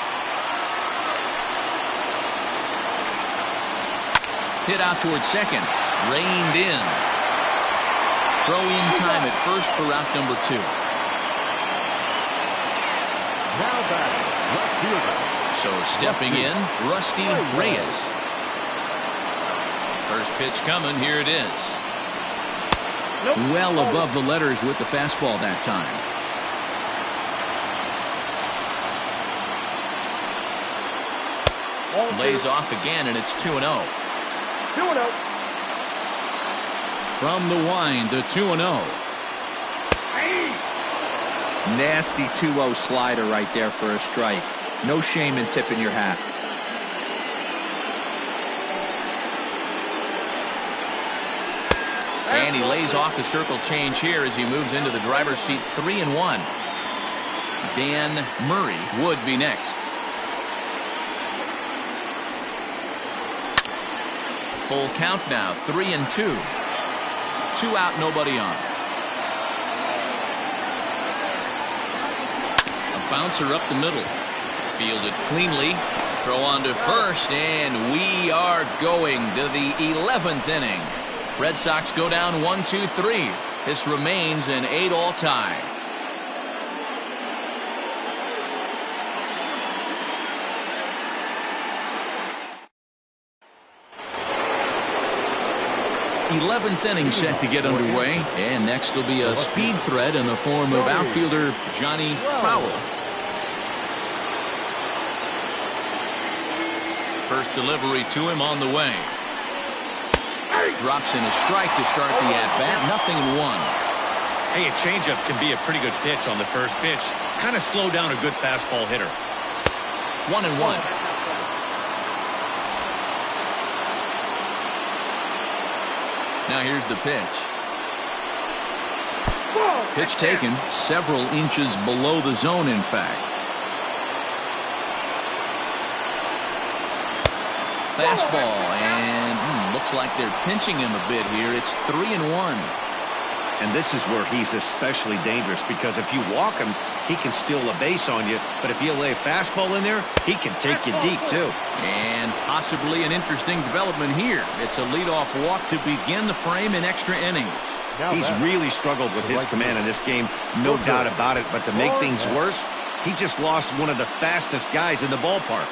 [SPEAKER 1] Hit out towards second. Reined in. Throw-in time at first for route number 2.
[SPEAKER 3] Now batting, left fielder.
[SPEAKER 1] So stepping in, Rusty Reyes. First pitch coming. Here it is. Well above the letters with the fastball that time. Lays off again, and it's 2-0.
[SPEAKER 5] 2-0.
[SPEAKER 1] From the wind, the 2-0.
[SPEAKER 4] Nasty 2-0 slider right there for a strike. No shame in tipping your hat.
[SPEAKER 1] And he lays off the circle change here as he moves into the driver's seat. 3-1. Dan Murray would be next. Full count now. 3-2. 2 out, nobody on. A bouncer up the middle. Fielded cleanly. Throw on to first, and we are going to the 11th inning. Red Sox go down 1-2-3. This remains an 8-all tie. th inning set to get underway, and next will be a speed threat in the form of outfielder Johnny Powell. First delivery to him on the way. Drops in a strike to start the at-bat. 0-1.
[SPEAKER 2] Hey, a changeup can be a pretty good pitch on the first pitch. Kind of slow down a good fastball hitter.
[SPEAKER 1] 1-1. Now here's the pitch. Pitch taken several inches below the zone, in fact. Fastball, and looks like they're pinching him a bit here. It's 3-1.
[SPEAKER 2] And this is where he's especially dangerous, because if you walk him, he can steal a base on you. But if you lay a fastball in there, he can take you deep, too.
[SPEAKER 1] And possibly an interesting development here. It's a leadoff walk to begin the frame in extra innings.
[SPEAKER 2] He's really struggled with his command in this game, no doubt about it. But to make things worse, he just lost one of the fastest guys in the ballpark.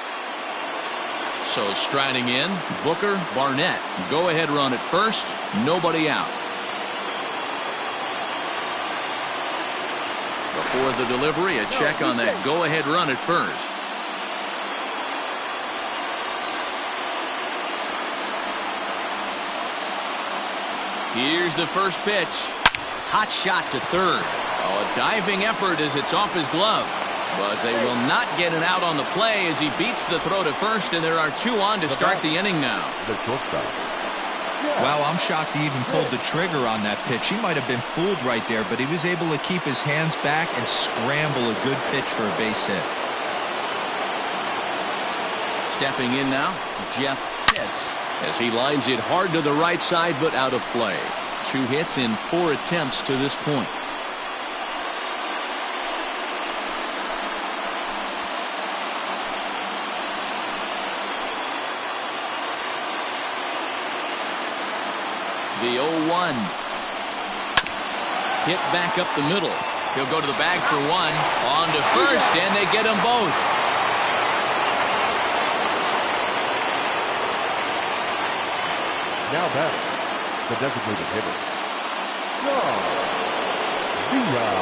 [SPEAKER 1] So striding in, Booker Barnett. Go-ahead run at first, nobody out. Before the delivery, a check on that go-ahead run at first. Here's the first pitch. Hot shot to third. Oh, a diving effort as it's off his glove. But they will not get it out on the play as he beats the throw to first, and there are 2 on to start the inning now.
[SPEAKER 4] Wow, I'm shocked he even pulled the trigger on that pitch. He might have been fooled right there, but he was able to keep his hands back and scramble a good pitch for a base hit.
[SPEAKER 1] Stepping in now, Jeff Pitts, as he lines it hard to the right side, but out of play. 2 hits in 4 attempts to this point. The 0-1. Hit back up the middle. He'll go to the bag for 1. On to first, and they get them both.
[SPEAKER 3] Now batting, the designated hitter.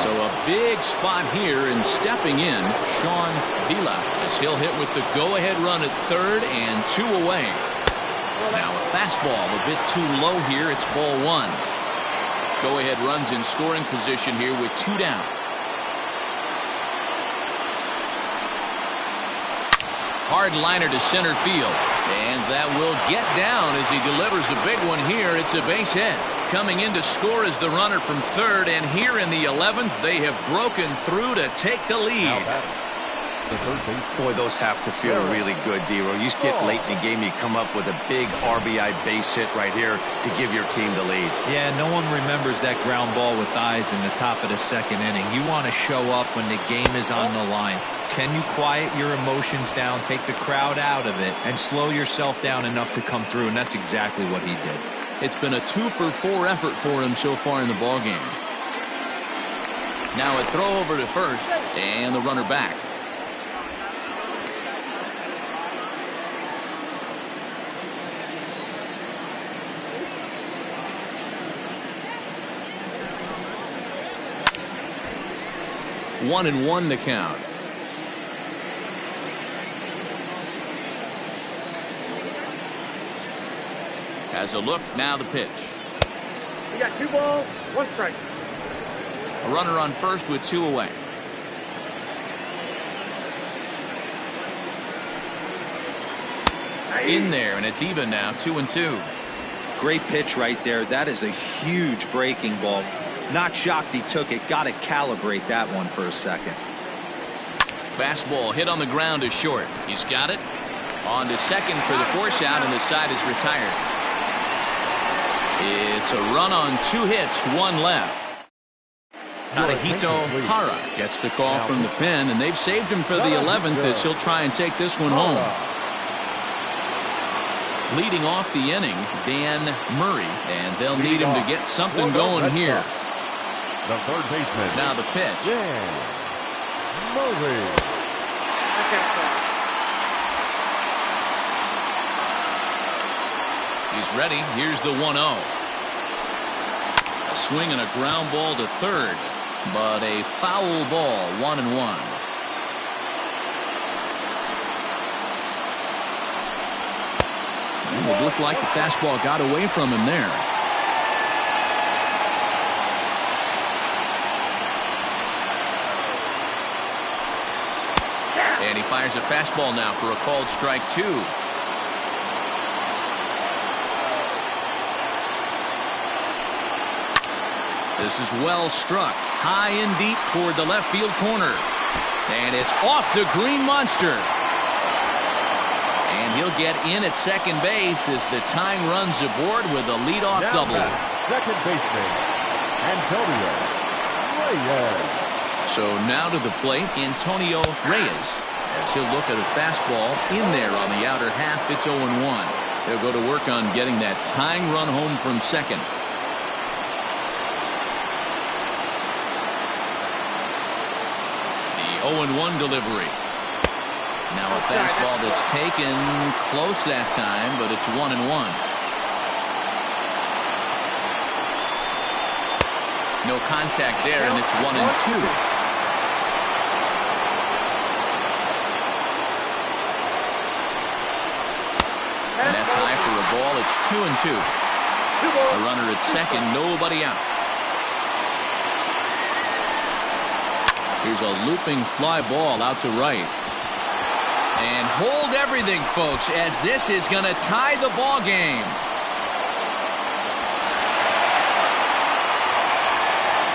[SPEAKER 1] So a big spot here, and stepping in, Sean Vila, as he'll hit with the go-ahead run at third and 2 away. Now a fastball a bit too low here. It's ball 1. Go-ahead runs in scoring position here with 2 down. Hard liner to center field. And that will get down as he delivers a big one here. It's a base hit. Coming in to score is the runner from third. And here in the 11th, they have broken through to take the lead.
[SPEAKER 3] The third baseman.
[SPEAKER 2] Boy, those have to feel really good, Dero. You get late in the game, you come up with a big RBI base hit right here to give your team the lead.
[SPEAKER 4] Yeah, no one remembers that ground ball with eyes in the top of the second inning. You want to show up when the game is on the line. Can you quiet your emotions down, take the crowd out of it, and slow yourself down enough to come through? And that's exactly what he did.
[SPEAKER 1] It's been a 2-for-4 effort for him so far in the ballgame. Now a throw over to first, and the runner back. One and one the count. Has a look, now the pitch.
[SPEAKER 5] We got 2 balls, 1 strike.
[SPEAKER 1] A runner on first with 2 away. In there, and it's even now, 2-2.
[SPEAKER 4] Great pitch right there. That is a huge breaking ball. Not shocked he took it. Got to calibrate that one for a second.
[SPEAKER 1] Fastball hit on the ground is short. He's got it. On to second for the force out, and the side is retired. It's a run on 2 hits, 1 left. Tadahito Hara gets the call from the pen, and they've saved him for the 11th as he'll try and take this one home. Leading off the inning, Dan Murray, and they'll need him to get something going here.
[SPEAKER 3] The third baseman.
[SPEAKER 1] Now the pitch.
[SPEAKER 3] Dan Murray.
[SPEAKER 1] He's ready. Here's the 1-0. A swing and a ground ball to third, but a foul ball, 1-1. It looked like the fastball got away from him there. And he fires a fastball now for a called strike 2. This is well struck, high and deep toward the left field corner. And it's off the green monster. And he'll get in at second base as the tying runs aboard with a leadoff double.
[SPEAKER 3] Second baseman, Antonio Reyes.
[SPEAKER 1] So now to the plate, Antonio Reyes. As he'll look at a fastball in there on the outer half, it's 0-1. They'll go to work on getting that tying run home from second. The 0-1 delivery. Now a fastball that's taken close that time, but it's 1-1. No contact there, and it's 1-2. And that's high for a ball. It's 2-2. A runner at second, nobody out. Here's a looping fly ball out to right. And hold everything, folks, as this is going to tie the ball game.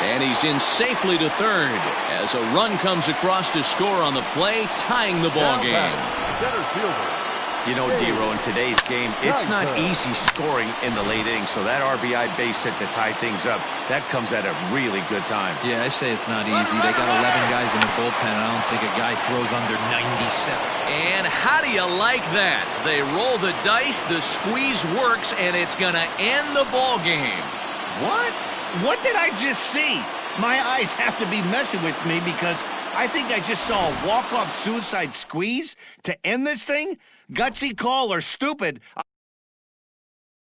[SPEAKER 1] And he's in safely to third as a run comes across to score on the play, tying the ball game.
[SPEAKER 3] Center fielder.
[SPEAKER 2] You know, Dero, in today's game, it's not easy scoring in the late innings, so that RBI base hit to tie things up, that comes at a really good time.
[SPEAKER 4] Yeah, I say it's not easy. They got 11 guys in the bullpen. I don't think a guy throws under 97.
[SPEAKER 1] And how do you like that? They roll the dice, the squeeze works, and it's going to end the ball game.
[SPEAKER 2] What? What did I just see? My eyes have to be messing with me because I think I just saw a walk-off suicide squeeze to end this thing. Gutsy call or stupid.